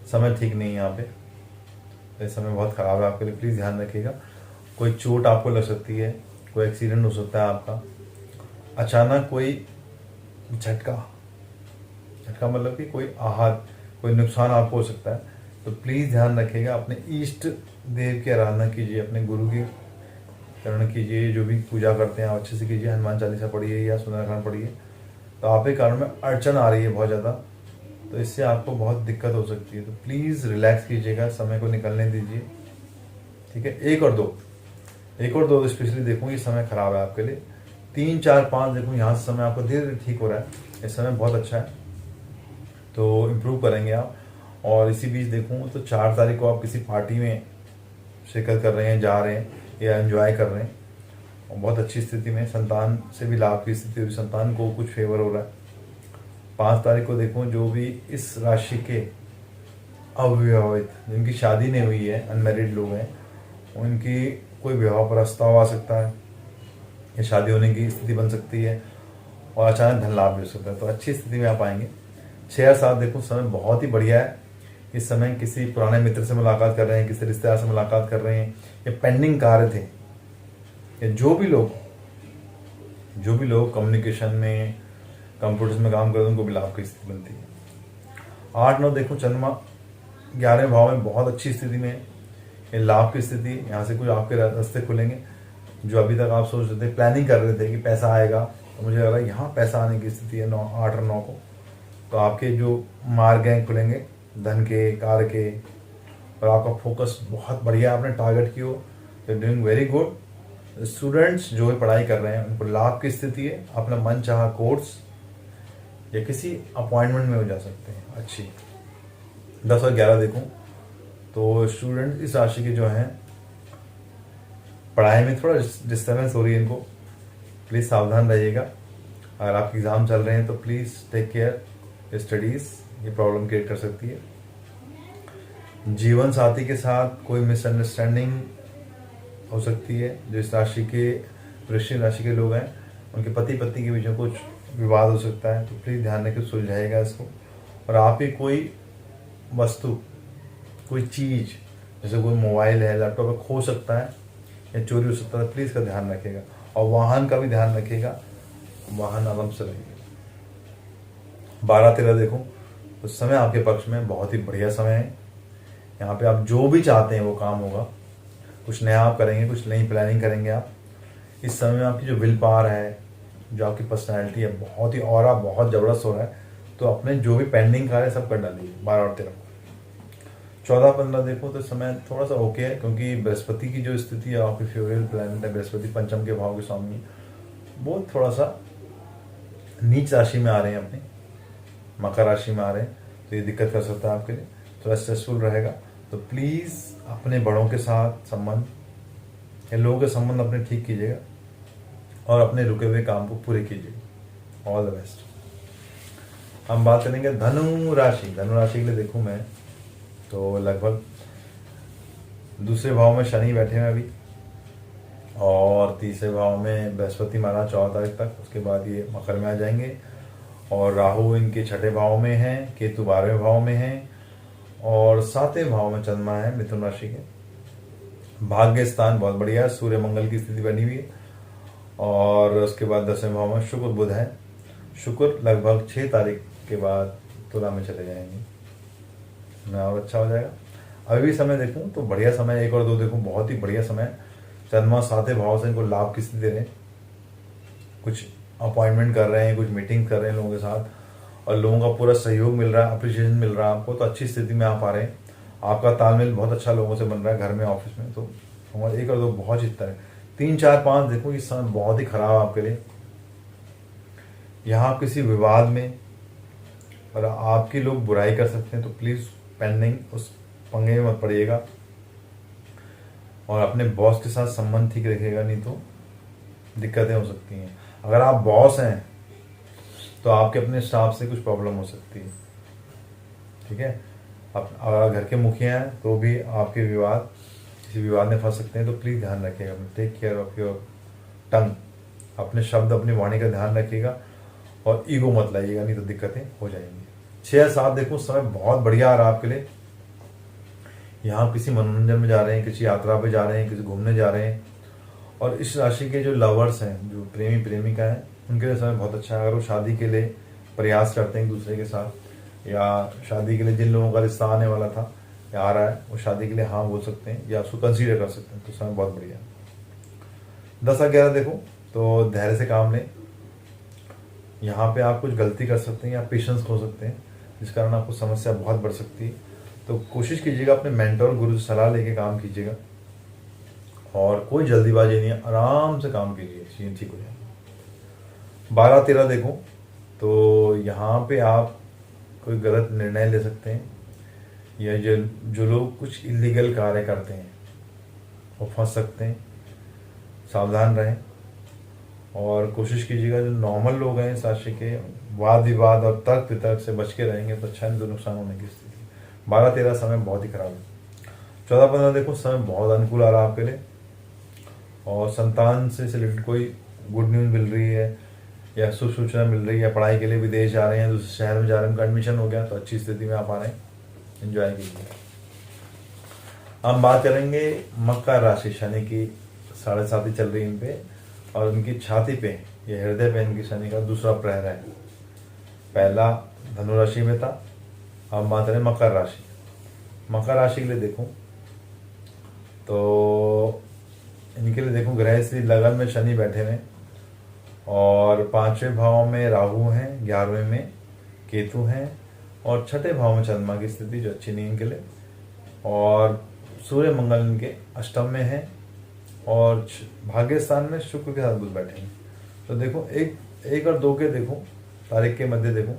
समय ठीक नहीं है यहाँ पे, ये समय बहुत ख़राब है आपके लिए, प्लीज़ ध्यान रखिएगा। कोई चोट आपको लग सकती है, कोई एक्सीडेंट हो सकता है आपका, अचानक कोई झटका मतलब कि कोई आहत, कोई नुकसान आपको हो सकता है। तो प्लीज़ ध्यान रखिएगा। अपने इष्ट देव की आराधना कीजिए, अपने गुरु की करण कीजिए, जो भी पूजा करते हैं आप अच्छे से कीजिए, हनुमान चालीसा पढ़िए या सुंदरकांड पढ़िए। तो आपके कारण में अड़चन आ रही है बहुत ज़्यादा, तो इससे आपको बहुत दिक्कत हो सकती है। तो प्लीज़ रिलैक्स कीजिएगा, समय को निकलने दीजिए, ठीक है। 1 और 2 स्पेशली देखूँ ये समय खराब है आपके लिए। 3, 4, 5 देखूँ यहाँ से समय आपको धीरे धीरे ठीक हो रहा है, ये समय बहुत अच्छा है, तो इम्प्रूव करेंगे आप। और इसी बीच देखूँ तो 4 तारीख को आप किसी पार्टी में शिरकत कर रहे हैं, जा रहे हैं या एंजॉय कर रहे हैं और बहुत अच्छी स्थिति में, संतान से भी लाभ की स्थिति हुई, संतान को कुछ फेवर हो रहा है। 5 तारीख को देखूँ जो भी इस राशि के अविवाहित, जिनकी शादी नहीं हुई है, अनमैरिड लोग हैं, उनकी कोई विवाह प्रस्ताव आ सकता है या शादी होने की स्थिति बन सकती है और अचानक धन लाभ भी हो सकता है, तो अच्छी स्थिति में आप आएंगे। 6 और 7 देखो समय बहुत ही बढ़िया है। इस समय किसी पुराने मित्र से मुलाकात कर रहे हैं, किसी रिश्तेदार से मुलाकात कर रहे हैं, या पेंडिंग कार्य थे, या जो भी लोग कम्युनिकेशन में, कंप्यूटर्स में काम कर रहे हैं, उनको भी लाभ की स्थिति बनती है। 8-9 देखो चंद्रमा 11वें भाव में बहुत अच्छी स्थिति में है, ये लाभ की स्थिति। यहाँ से कुछ आपके रास्ते खुलेंगे जो अभी तक आप सोच रहे थे, प्लानिंग कर रहे थे कि पैसा आएगा, तो मुझे लग रहा है यहाँ पैसा आने की स्थिति है 8 और 9 को। तो आपके जो मार्ग हैं खुलेंगे, धन के, कार्य के, और आपका फोकस बहुत बढ़िया आपने टारगेट की हो, तो डूइंग वेरी गुड। स्टूडेंट्स जो भी पढ़ाई कर रहे हैं उनको लाभ की स्थिति है, अपना मन चाहा कोर्स या किसी अपॉइंटमेंट में हो जा सकते हैं अच्छी। 10 और 11 देखूं तो स्टूडेंट इस राशि के जो हैं पढ़ाई में थोड़ा डिस्टर्बेंस हो रही है, इनको प्लीज़ सावधान रहिएगा। अगर आपके एग्ज़ाम चल रहे हैं तो प्लीज़ टेक केयर स्टडीज़, ये प्रॉब्लम क्रिएट कर सकती है। जीवन साथी के साथ कोई मिसअंडरस्टैंडिंग हो सकती है। जो इस राशि के वृश्चिक राशि के लोग हैं उनके पति पत्नी के बीच में कुछ विवाद हो सकता है, तो प्लीज़ ध्यान रखें, सुलझाएगा इसको। और आप ही कोई वस्तु, कोई चीज़, जैसे कोई मोबाइल है, लैपटॉप है, खो सकता है या चोरी हो सकता है, प्लीज़ इसका ध्यान रखिएगा। और वाहन का भी ध्यान रखिएगा, वाहन आराम से रहिए। 12-13 देखो तो समय आपके पक्ष में बहुत ही बढ़िया समय है। यहाँ पे आप जो भी चाहते हैं वो काम होगा, कुछ नया आप करेंगे, कुछ नई प्लानिंग करेंगे आप। इस समय में आपकी जो विल पावर है, जो आपकी पर्सनैलिटी है, बहुत ही और बहुत ज़बरदस्त हो रहा है। तो अपने जो भी पेंडिंग कार्य है सब कर डालिए। 12 और 13 14-15 देखो तो समय थोड़ा सा ओके है, क्योंकि बृहस्पति की जो स्थिति है, आपकी फेवरेबल प्लैनेट है बृहस्पति, पंचम के भाव के स्वामी, वो थोड़ा सा नीच राशि में आ रहे हैं, अपनी मकर राशि में आ रहे हैं, तो ये दिक्कत कर सकता है आपके लिए, थोड़ा स्ट्रेसफुल रहेगा। तो प्लीज़ अपने बड़ों के साथ संबंध या लोगों के संबंध अपने ठीक कीजिएगा और अपने रुके हुए काम को पूरे कीजिएगा। All the best. हम बात करेंगे धनु राशि। धनु राशि के लिए देखूं मैं तो लगभग दूसरे भाव में शनि बैठे हैं अभी, और तीसरे भाव में बृहस्पति महाराज 14 तारीख तक, उसके बाद ये मकर में आ जाएंगे। और राहु इनके छठे भाव में है, केतु 12वें भाव में है, और 7वें भाव में चंद्रमा है मिथुन राशि के। भाग्य स्थान बहुत बढ़िया है, सूर्य मंगल की स्थिति बनी हुई है। और उसके बाद 10वें भाव में शुक्र बुध है। शुक्र लगभग 6 तारीख के बाद तुला में चले जाएंगे, मैं और अच्छा हो जाएगा। अभी भी समय देखूं तो बढ़िया समय, 1 और 2 देखूं बहुत ही बढ़िया समय। चंद्रमा 7वें भाव से इनको लाभ की स्थिति दे रहे हैं, कुछ अपॉइंटमेंट कर रहे हैं, कुछ मीटिंग कर रहे हैं लोगों के साथ, और लोगों का पूरा सहयोग मिल रहा है, अप्रिशिएशन मिल रहा है आपको, तो अच्छी स्थिति में आप आ रहे हैं। आपका तालमेल बहुत अच्छा लोगों से बन रहा है, घर में, ऑफिस में। तो हमारे 1 और 2 बहुत जीतता है। 3, 4, 5 देखो इस समय बहुत ही खराब है आपके लिए। यहाँ आप किसी विवाद में और आपकी लोग बुराई कर सकते हैं, तो प्लीज़ पेंडिंग उस पंगे में मत पड़िएगा, और अपने बॉस के साथ संबंध ठीक रखिएगा, नहीं तो दिक्कतें हो सकती हैं। अगर आप बॉस हैं तो आपके अपने स्टाफ से कुछ प्रॉब्लम हो सकती है, ठीक है। आप अगर घर के मुखिया हैं तो भी आपके विवाद, किसी विवाद में फंस सकते हैं, तो प्लीज़ ध्यान रखिएगा। Take care of your tongue, अपने शब्द, अपनी वाणी का ध्यान रखिएगा, और ईगो मत लाइएगा, नहीं तो दिक्कतें हो जाएंगी। 6-7 देखो समय बहुत बढ़िया आ रहा है आपके लिए। यहाँ किसी मनोरंजन में जा रहे हैं, किसी यात्रा पे जा रहे हैं, किसी घूमने जा रहे हैं। और इस राशि के जो लवर्स हैं, जो प्रेमी प्रेमिका हैं, उनके लिए समय बहुत अच्छा है। अगर वो शादी के लिए प्रयास करते हैं एक दूसरे के साथ, या शादी के लिए जिन लोगों का रिश्ता आने वाला था या आ रहा है, वो शादी के लिए हाँ बोल सकते हैं या उसको कंसीडर कर सकते हैं, तो समय बहुत बढ़िया है। 10 और 11 देखो तो धैर्य से काम लें। यहाँ पे आप कुछ गलती कर सकते हैं या पेशेंस खो सकते हैं, जिस कारण आपको समस्या बहुत बढ़ सकती है। तो कोशिश कीजिएगा अपने मेंटर गुरु से सलाह लेके काम कीजिएगा, और कोई जल्दीबाजी नहीं है, आराम से काम कीजिए, चीज़ें ठीक हो जाए। 12-13 देखो तो यहाँ पे आप कोई गलत निर्णय ले सकते हैं, या जो लोग कुछ इलीगल कार्य करते हैं वो फंस सकते हैं, सावधान रहें। और कोशिश कीजिएगा जो नॉर्मल लोग हैं इस राशि के, वाद विवाद और तर्क वितर्क से बच के रहेंगे तो अच्छा, नहीं तो नुकसान होने की स्थिति। 12-13 समय बहुत ही खराब है। 14-15 देखो समय बहुत अनुकूल आ रहा है आपके लिए, और संतान से रिलेटेड कोई गुड न्यूज़ मिल रही है या शुभ सूचना मिल रही है। पढ़ाई के लिए विदेश जा रहे हैं, दूसरे शहर में जा रहे हैं, उनका एडमिशन हो गया, तो अच्छी स्थिति में आप आ रहे हैं, एंजॉय कीजिए। हम बात करेंगे मकर राशि। शनि की 7.5 चल रही है इन पे, और उनकी छाती पे, ये हृदय पे इनकी शनि का दूसरा प्रहर है। पहला धनु राशि में था, अब बात करें मकर राशि। मकर राशि के लिए देखूं तो इनके लिए देखूं ग्रह श्री लगन में शनि बैठे हुए, और 5वें भाव में राहु हैं, 11वें में केतु हैं, और छठे भाव में चंद्रमा की स्थिति जो अच्छी नहीं इनके लिए, और सूर्य मंगल इनके अष्टम में है, और भाग्य स्थान में शुक्र के साथ बुध बैठे हैं। तो देखो एक और दो के देखो तारीख के मध्य देखो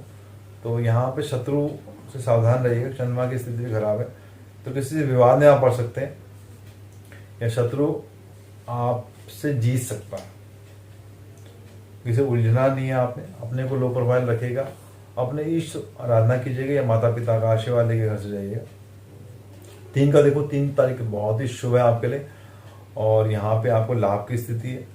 तो यहाँ पे शत्रु से सावधान रहिएगा। चंद्रमा की स्थिति भी खराब है, तो किसी से विवाद में आप पड़ सकते हैं, या शत्रु आपसे जीत सकता है। किसी उलझना नहीं है आपने, अपने को लो प्रोफाइल रखेगा, अपने इष्ट आराधना कीजिएगा या माता पिता का आशीर्वाद लेके घर से जाइएगा। 3 का देखो, 3 तारीख बहुत ही शुभ है आपके लिए, और यहाँ पे आपको लाभ की स्थिति है।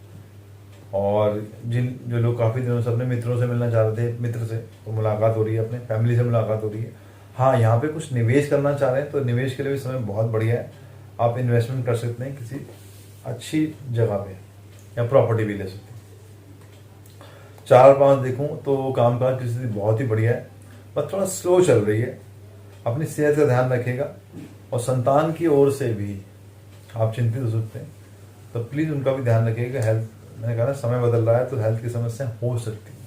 और जो लोग काफ़ी दिनों से अपने मित्रों से मिलना चाह रहे थे, मित्र से तो मुलाकात हो रही है, अपने फैमिली से मुलाकात हो रही है। हाँ, यहाँ पे कुछ निवेश करना चाह रहे हैं तो निवेश के लिए भी समय बहुत बढ़िया है। आप इन्वेस्टमेंट कर सकते हैं किसी अच्छी जगह पे, या प्रॉपर्टी भी ले सकते हैं। 4-5 देखूं तो कामकाज की स्थिति बहुत ही बढ़िया है, पर थोड़ा स्लो चल रही है। अपनी सेहत का ध्यान रखिएगा, और संतान की ओर से भी आप चिंतित हो सकते हैं, तो प्लीज़ उनका भी ध्यान रखिएगा। हेल्थ, मैंने कहा ना समय बदल रहा है तो हेल्थ की समस्या हो सकती है।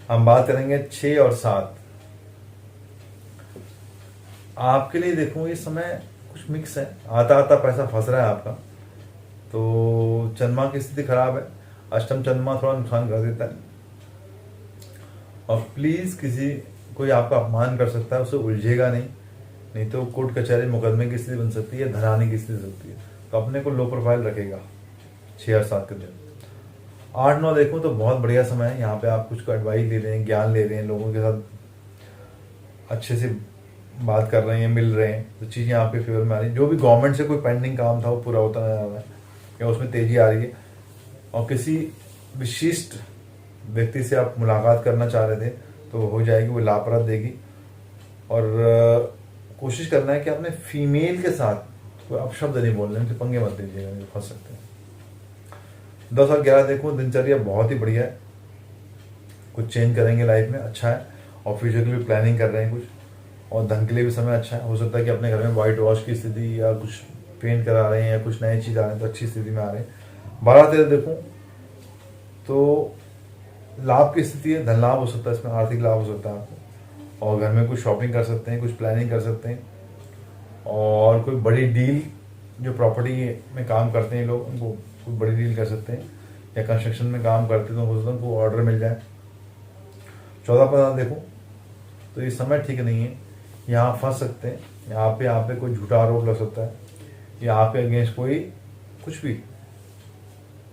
हम बात करेंगे 6 और 7। आपके लिए देखूं ये समय कुछ मिक्स है, आता आता पैसा फंस रहा है आपका। तो चंद्रमा की स्थिति खराब है, अष्टम चंद्रमा थोड़ा नुकसान कर देता है, और प्लीज कोई आपका अपमान कर सकता है, उसे उलझेगा नहीं तो कोर्ट कचहरी मुकदमे की स्थिति बन सकती है, धराने की स्थिति सकती है। तो अपने को लो प्रोफाइल रखेगा 6 और 7 के दिन। 8-9 देखो तो बहुत बढ़िया समय है, यहाँ पे आप कुछ को एडवाइस ले रहे हैं, ज्ञान ले रहे हैं, लोगों के साथ अच्छे से बात कर रहे हैं, मिल रहे हैं, तो चीज़ें आपके फेवर में आ रही है। जो भी गवर्नमेंट से कोई पेंडिंग काम था वो पूरा होता नजर आ रहा है, या उसमें तेजी आ रही है। और किसी विशिष्ट व्यक्ति से आप मुलाकात करना चाह रहे थे तो हो जाएगी, वो लाभप्रद देगी। और कोशिश करना है कि अपने फीमेल के साथ कोई अपशब्द नहीं बोलने, उनसे पंगे मत दीजिएगा, नहीं फंस सकते हैं। 10 और 11 देखो, दिनचर्या बहुत ही बढ़िया है, कुछ चेंज करेंगे लाइफ में, अच्छा है। और फ्यूचर की भी प्लानिंग कर रहे हैं कुछ, और धन के लिए भी समय अच्छा है। हो सकता है कि अपने घर में वाइट वॉश की स्थिति, या कुछ पेंट करा रहे हैं, या कुछ नई चीज़ आ रहे हैं तो अच्छी स्थिति में आ रहे हैं। 12-13 देखूं तो लाभ की स्थिति है, धन लाभ हो सकता है, इसमें आर्थिक लाभ हो सकता है आपको, और घर में कुछ शॉपिंग कर सकते हैं, कुछ प्लानिंग कर सकते हैं, और कोई बड़ी डील, जो प्रॉपर्टी में काम करते हैं लोग, उनको कोई बड़ी डील कर सकते हैं, या कंस्ट्रक्शन में काम करते हैं तो हो सकता है उनको ऑर्डर मिल जाए। 14-15 देखो तो ये समय ठीक नहीं है, यहाँ फंस सकते हैं, यहाँ पे कोई झूठा आरोप लग सकता है, या आप पे अगेंस्ट कोई कुछ भी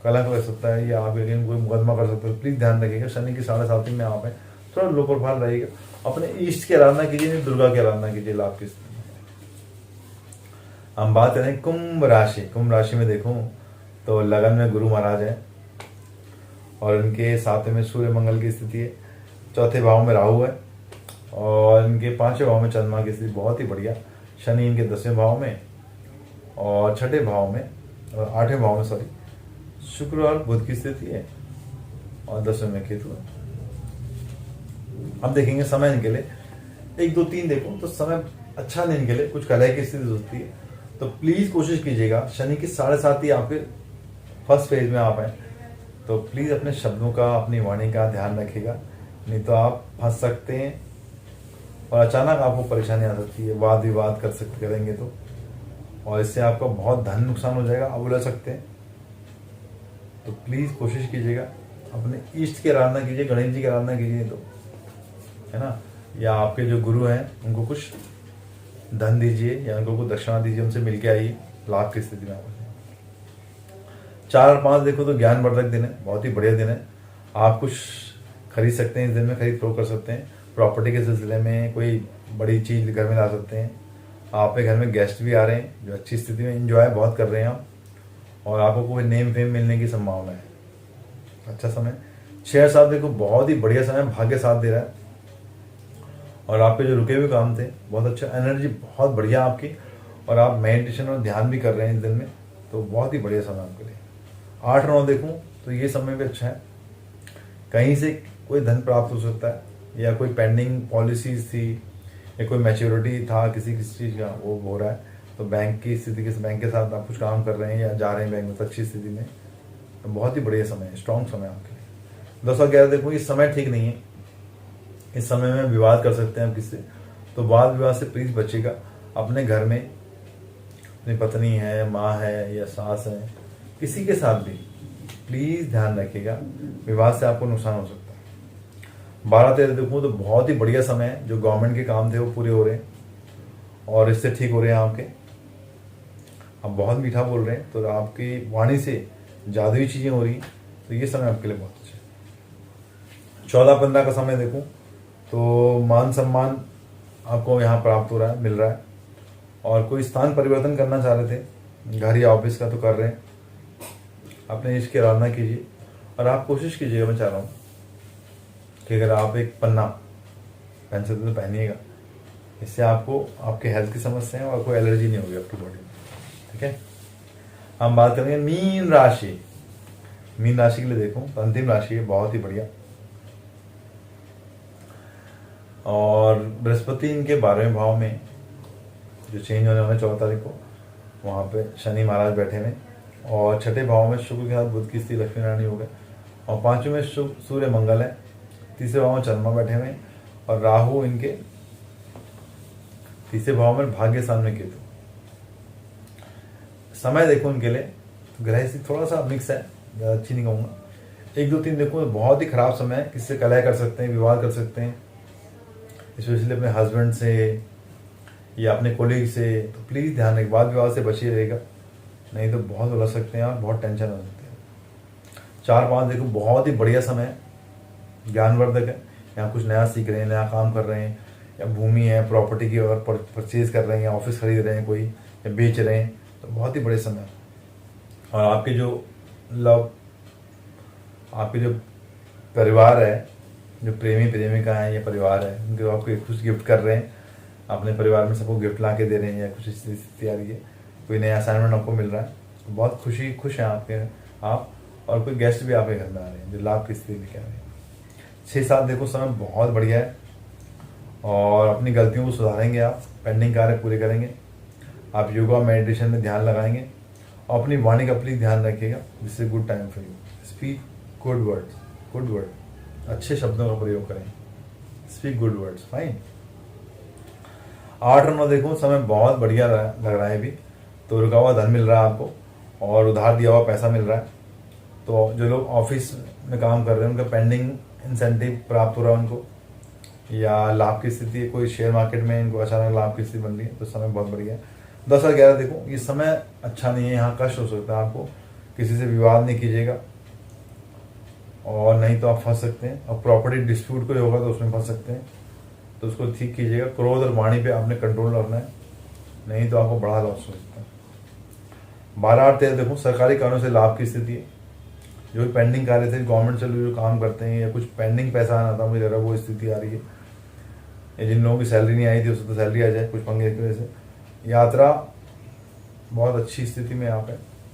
कलंक लग सकता है, या आप अगेंस्ट कोई मुकदमा कर सकते हो। प्लीज ध्यान रखिएगा, शनि की 7.5 में आप है, थोड़ा लो प्रोफाइल रहेगा। अपने ईष्ट की आराधना कीजिए, नहीं दुर्गा की आराधना कीजिए, लाभ की स्थिति में। हम बात करें कुंभ राशि। कुंभ राशि में देखूं तो लगन में गुरु महाराज है, और इनके 7वें में सूर्य मंगल की स्थिति है, 4थे भाव में राहु है, और इनके 5वें भाव में चंद्रमा की स्थिति बहुत ही बढ़िया। शनि इनके 10वें भाव में, और 6ठे भाव में, और 8वें भाव में शुक्र और बुध की स्थिति है, और 10वें में केतु है। अब देखेंगे समय इनके लिए 1, 2, 3 देखो तो समय अच्छा नहीं इनके लिए, कुछ कलह की स्थिति होती है। तो प्लीज कोशिश कीजिएगा, शनि की 7.5 ही आपके फर्स्ट फेज में आप हैं, तो प्लीज अपने शब्दों का, अपनी वाणी का ध्यान रखिएगा, नहीं तो आप फंस सकते हैं, और अचानक आपको परेशानी आ सकती है, वाद विवाद करेंगे तो, और इससे आपका बहुत धन नुकसान हो जाएगा, आप उलझ सकते हैं। तो प्लीज कोशिश कीजिएगा, अपने इष्ट की आराधना कीजिए, गणेश जी की आराधना कीजिए, तो है ना, या आपके जो गुरु हैं उनको कुछ धन दीजिए, या उनको कुछ दक्षिणा दीजिए, उनसे मिलके आइए, लाभ की स्थिति में आप। 4 और 5 देखो तो ज्ञानवर्धक दिन है, बहुत ही बढ़िया दिन है। आप कुछ खरीद सकते हैं इस दिन में, खरीद फरोख्त कर सकते हैं। प्रॉपर्टी के सिलसिले में कोई बड़ी चीज घर में ला सकते हैं। आपके घर में गेस्ट भी आ रहे हैं जो अच्छी स्थिति में एंजॉय बहुत कर रहे हैं आप, और आपको कोई नेम फेम मिलने की संभावना है। अच्छा समय 6 और 7 देखो बहुत ही बढ़िया समय, भाग्य साथ दे रहा है, और आपके जो रुके हुए काम थे बहुत अच्छा, एनर्जी बहुत बढ़िया आपकी, और आप मेडिटेशन और ध्यान भी कर रहे हैं इस दिन में, तो बहुत ही बढ़िया समय आपके लिए। 8 और 9 देखूं तो ये समय भी अच्छा है, कहीं से कोई धन प्राप्त हो सकता है, या कोई पेंडिंग पॉलिसीज थी, या कोई मैच्योरिटी था किसी चीज़ का, वो हो रहा है। तो बैंक की स्थिति के, बैंक के साथ आप कुछ काम कर रहे हैं, या जा रहे हैं बैंक में, तो अच्छी स्थिति में, तो बहुत ही बढ़िया समय है, स्ट्रॉन्ग समय आपके लिए। 10 और 11 देखो ये समय ठीक नहीं है, इस समय में विवाद कर सकते हैं हम किससे, तो वाद विवाद से प्लीज बचेगा। अपने घर में अपनी पत्नी है, माँ है या सास है, किसी के साथ भी प्लीज ध्यान रखिएगा, विवाद से आपको नुकसान हो सकता है। 12-13 देखूँ तो बहुत ही बढ़िया समय है, जो गवर्नमेंट के काम थे वो पूरे हो रहे हैं और इससे ठीक हो रहे हैं आपके। आप बहुत मीठा बोल रहे हैं तो आपकी वाणी से जादुई चीजें हो रही हैं, तो ये समय आपके लिए बहुत अच्छा है। 14-15 का समय देखूं तो मान सम्मान आपको यहाँ प्राप्त हो रहा है, मिल रहा है। और कोई स्थान परिवर्तन करना चाह रहे थे, घर या ऑफिस का, तो कर रहे हैं। अपने इश्क की आराधना कीजिए और आप कोशिश कीजिएगा, मैं चाह रहा हूँ कि अगर आप एक पन्ना पहन सकते तो पहनिएगा, इससे आपको आपके हेल्थ की समस्याएं और कोई एलर्जी नहीं होगी आपकी बॉडी में। ठीक है, हम बात करेंगे मीन राशि। मीन राशि के लिए देखो तो अंतिम राशि है, बहुत ही बढ़िया। और बृहस्पति इनके 12वें भाव में जो चेंज होने वाला 14 तारीख को, वहाँ पे शनि महाराज बैठे हुए, और छठे भाव में शुक्र के साथ बुध की स्थिति लक्ष्मी नारायण हो गए, और 5वें में सूर्य मंगल है, तीसरे भाव में चंद्रमा बैठे हुए, और राहु इनके तीसरे भाव में भाग्य स्थान में केतु। समय देखो उनके लिए ग्रह स्थिति थोड़ा सा मिक्स है, ज़्यादा अच्छी नहीं कहूँगा। 1, 2, 3 देखो बहुत ही खराब समय है, किससे कलह कर सकते हैं, विवाद कर सकते हैं, स्पेशली अपने हस्बैंड से या अपने कोलीग से। तो प्लीज़ ध्यान रखें, वाद विवाद से बचिए रहेगा, नहीं तो बहुत उलझ सकते हैं और बहुत टेंशन हो सकती है। 4-5 देखो बहुत ही बढ़िया समय है, ज्ञानवर्धक है। यहाँ कुछ नया सीख रहे हैं, नया काम कर रहे हैं, या भूमि है, प्रॉपर्टी की अगर परचेज कर रहे हैं, या ऑफिस खरीद रहे हैं कोई, या बेच रहे हैं, तो बहुत ही बड़े समय है। और आपके जो आपके जो परिवार है, जो प्रेमी प्रेमिका है या परिवार है, उनको आपको कुछ गिफ्ट कर रहे हैं, अपने परिवार में सबको गिफ्ट ला के दे रहे हैं, या कुछ स्थिति आ रही है, कोई नया असाइनमेंट आपको मिल रहा है, तो बहुत खुश हैं आपके आप। और कोई गेस्ट भी आपके घर में आ रहे हैं जो लाभ की स्थिति लेके आ रहे हैं। 6-7 देखो समय बहुत बढ़िया है, और अपनी गलतियों को सुधारेंगे, आप पेंडिंग कार्य पूरे करेंगे, आप योगा मेडिटेशन में ध्यान लगाएंगे, और अपनी वाणी का प्लीज ध्यान रखिएगा, जिससे good time for you. Speak good word, अच्छे शब्दों का प्रयोग करें, स्पीक गुड वर्ड्स, फाइन। 8 और 9 देखो समय बहुत बढ़िया लग रहा है अभी, तो रुका हुआ धन मिल रहा है आपको, और उधार दिया हुआ पैसा मिल रहा है। तो जो लोग ऑफिस में काम कर रहे हैं, उनका पेंडिंग इंसेंटिव प्राप्त हो रहा है उनको, या लाभ की स्थिति, कोई शेयर मार्केट में इनको अचानक लाभ की स्थिति बन रही है, तो समय बहुत बढ़िया है। 10 और 11 देखो, ये समय अच्छा नहीं है, यहाँ कष्ट हो सकता है आपको, किसी से विवाद नहीं कीजिएगा, और नहीं तो आप फंस सकते हैं। और प्रॉपर्टी डिस्प्यूट कोई होगा तो उसमें फंस सकते हैं, तो उसको ठीक कीजिएगा। क्रोध और वाणी पे आपने कंट्रोल रखना है, नहीं तो आपको बड़ा लॉस हो सकता है। 12 और 13 देखो, सरकारी कारणों से लाभ की स्थिति है, जो भी पेंडिंग कार्य थे, गवर्नमेंट से जो काम करते हैं, या कुछ पेंडिंग पैसा आना था मुझे लग रहा है, वो स्थिति आ रही है। या जिन लोगों की सैलरी नहीं आई थी उसको तो सैलरी आ जाए, कुछ पंगे की वजह से। यात्रा बहुत अच्छी स्थिति में यहाँ पे,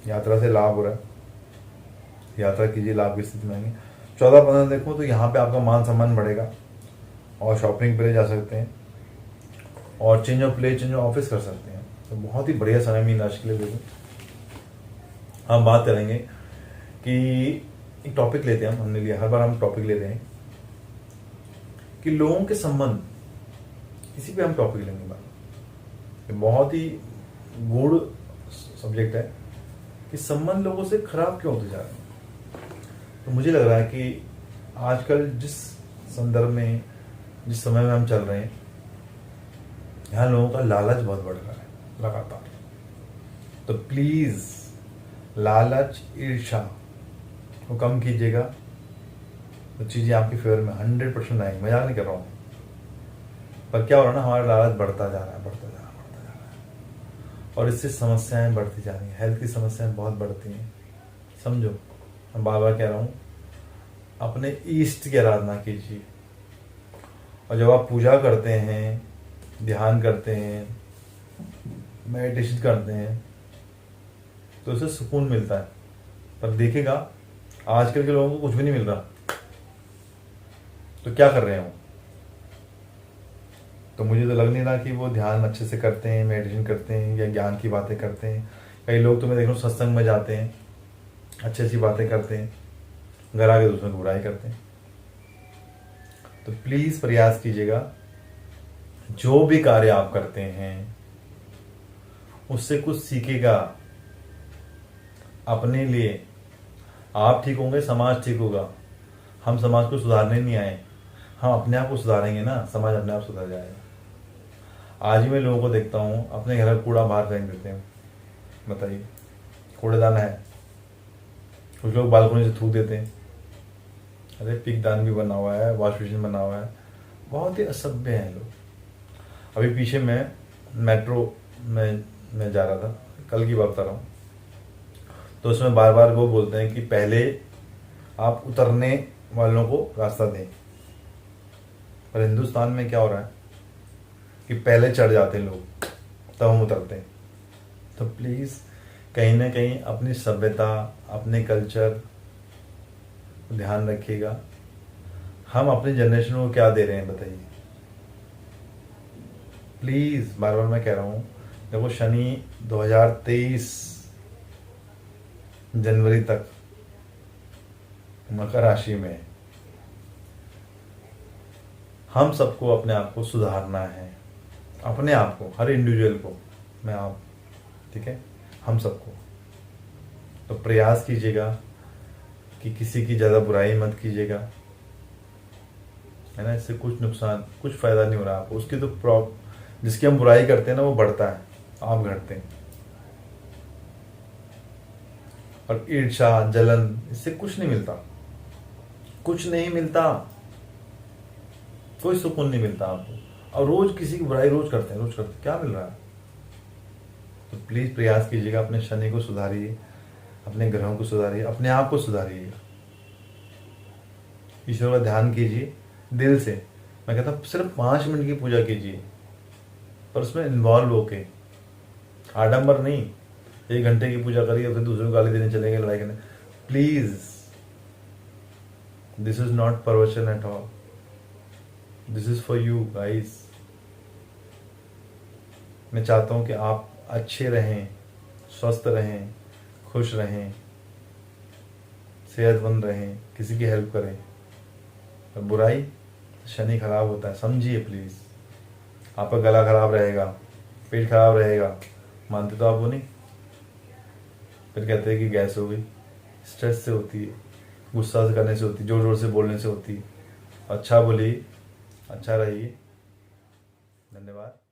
यात्रा से लाभ हो रहा है, यात्रा कीजिए, लाभ की स्थिति में आएंगे। 14-15 देखो तो यहाँ पे आपका मान सम्मान बढ़ेगा, और शॉपिंग पे जा सकते हैं, और change of place, change of office कर सकते हैं। तो बहुत ही बढ़िया समय मीन राशि के लिए देखो। हम बात करेंगे कि एक टॉपिक लेते हैं, हमने लिया, हर बार हम टॉपिक लेते हैं कि लोगों के संबंध, इसी पे हम टॉपिक लेंगे बात। बहुत ही गूढ़ सब्जेक्ट है कि संबंध लोगों से खराब क्यों होते जा रहे हैं। तो मुझे लग रहा है कि आजकल जिस संदर्भ में, जिस समय में हम चल रहे हैं, यहाँ लोगों का लालच बहुत बढ़ रहा है लगातार। तो प्लीज लालच, ईर्ष्या को कम कीजिएगा, तो चीजें आपके फेवर में 100% आएंगी। मजाक नहीं कर रहा हूँ, पर क्या हो रहा है ना, हमारा लालच बढ़ता जा रहा है, और इससे समस्याएं बढ़ती जा रही हैं, हेल्थ की समस्याएं बहुत बढ़ती हैं। समझो, मैं बार बार कह रहा हूँ, अपने ईष्ट की आराधना कीजिए, और जब आप पूजा करते हैं, ध्यान करते हैं, मेडिटेशन करते हैं, तो उससे सुकून मिलता है। पर देखेगा आजकल के लोगों को कुछ भी नहीं मिल रहा, तो क्या कर रहे हैं वो? तो मुझे तो लग नहीं रहा कि वो ध्यान अच्छे से करते हैं, मेडिटेशन करते हैं, या ज्ञान की बातें करते हैं। कई लोग तो मैं देख रहा हूँ सत्संग में जाते हैं, अच्छी अच्छी बातें करते हैं, घर आके दूसरों की बुराई करते हैं। तो प्लीज प्रयास कीजिएगा, जो भी कार्य आप करते हैं उससे कुछ सीखेगा अपने लिए। आप ठीक होंगे, समाज ठीक होगा। हम समाज को सुधारने नहीं आए, हम अपने आप को सुधारेंगे ना, समाज अपने आप सुधर जाएगा। आज ही मैं लोगों को देखता हूँ अपने घर का कूड़ा बाहर फेंक देते हैं। बताइए, कूड़ेदान है, कुछ लोग बालकनी से थूक देते हैं। अरे पिकदान भी बना हुआ है, वॉश बेसिन बना हुआ है, बहुत ही असभ्य हैं लोग। अभी पीछे मैं मेट्रो में मैं जा रहा था, कल की बात बता रहा हूँ, तो उसमें बार बार वो बोलते हैं कि पहले आप उतरने वालों को रास्ता दें। पर हिंदुस्तान में क्या हो रहा है कि पहले चढ़ जाते हैं लोग, तब हम उतरते हैं। तो प्लीज़ कहीं ना कहीं अपनी सभ्यता, अपने कल्चर को ध्यान रखिएगा। हम अपनी जनरेशन को क्या दे रहे हैं बताइए। प्लीज़ बार बार मैं कह रहा हूँ, देखो शनि 2023 जनवरी तक मकर राशि में है। हम सबको अपने आप को सुधारना है, अपने आप को, हर इंडिविजुअल को, मैं आप, ठीक है, हम सबको। तो प्रयास कीजिएगा कि किसी की ज़्यादा बुराई मत कीजिएगा, है ना। इससे कुछ नुकसान, कुछ फायदा नहीं हो रहा आपको। उसकी तो जिसकी हम बुराई करते हैं ना, वो बढ़ता है, आप घटते हैं। और ईर्ष्या, जलन, इससे कुछ नहीं मिलता, कुछ नहीं मिलता, कोई सुकून नहीं मिलता आपको। और रोज किसी की बुराई रोज करते हैं, क्या मिल रहा है। तो प्लीज प्रयास कीजिएगा, अपने शनि को सुधारिए, अपने ग्रहों को सुधारिए, अपने आप को सुधारिए, ईश्वर का ध्यान कीजिए दिल से। मैं कहता हूँ सिर्फ 5 मिनट की पूजा कीजिए, पर उसमें इन्वॉल्व होके, आडंबर नहीं। 1 घंटे की पूजा करिए फिर दूसरे को गाली देने चलेंगे, लड़ाई करने। प्लीज, दिस इज नॉट प्रवचन at all, this is for you guys. मैं चाहता हूं कि आप अच्छे रहें, स्वस्थ रहें, खुश रहें, सेहतमंद रहें, किसी की हेल्प करें। और बुराई, शनि खराब होता है, समझिए प्लीज। आपका गला खराब रहेगा, पेट खराब रहेगा, मानते तो आप वो नहीं। फिर कहते हैं कि गैस हो गई, स्ट्रेस से होती है, गुस्सा से करने से होती है, जोर जोर से बोलने से होती है। अच्छा बोलिए, अच्छा रहिए। धन्यवाद।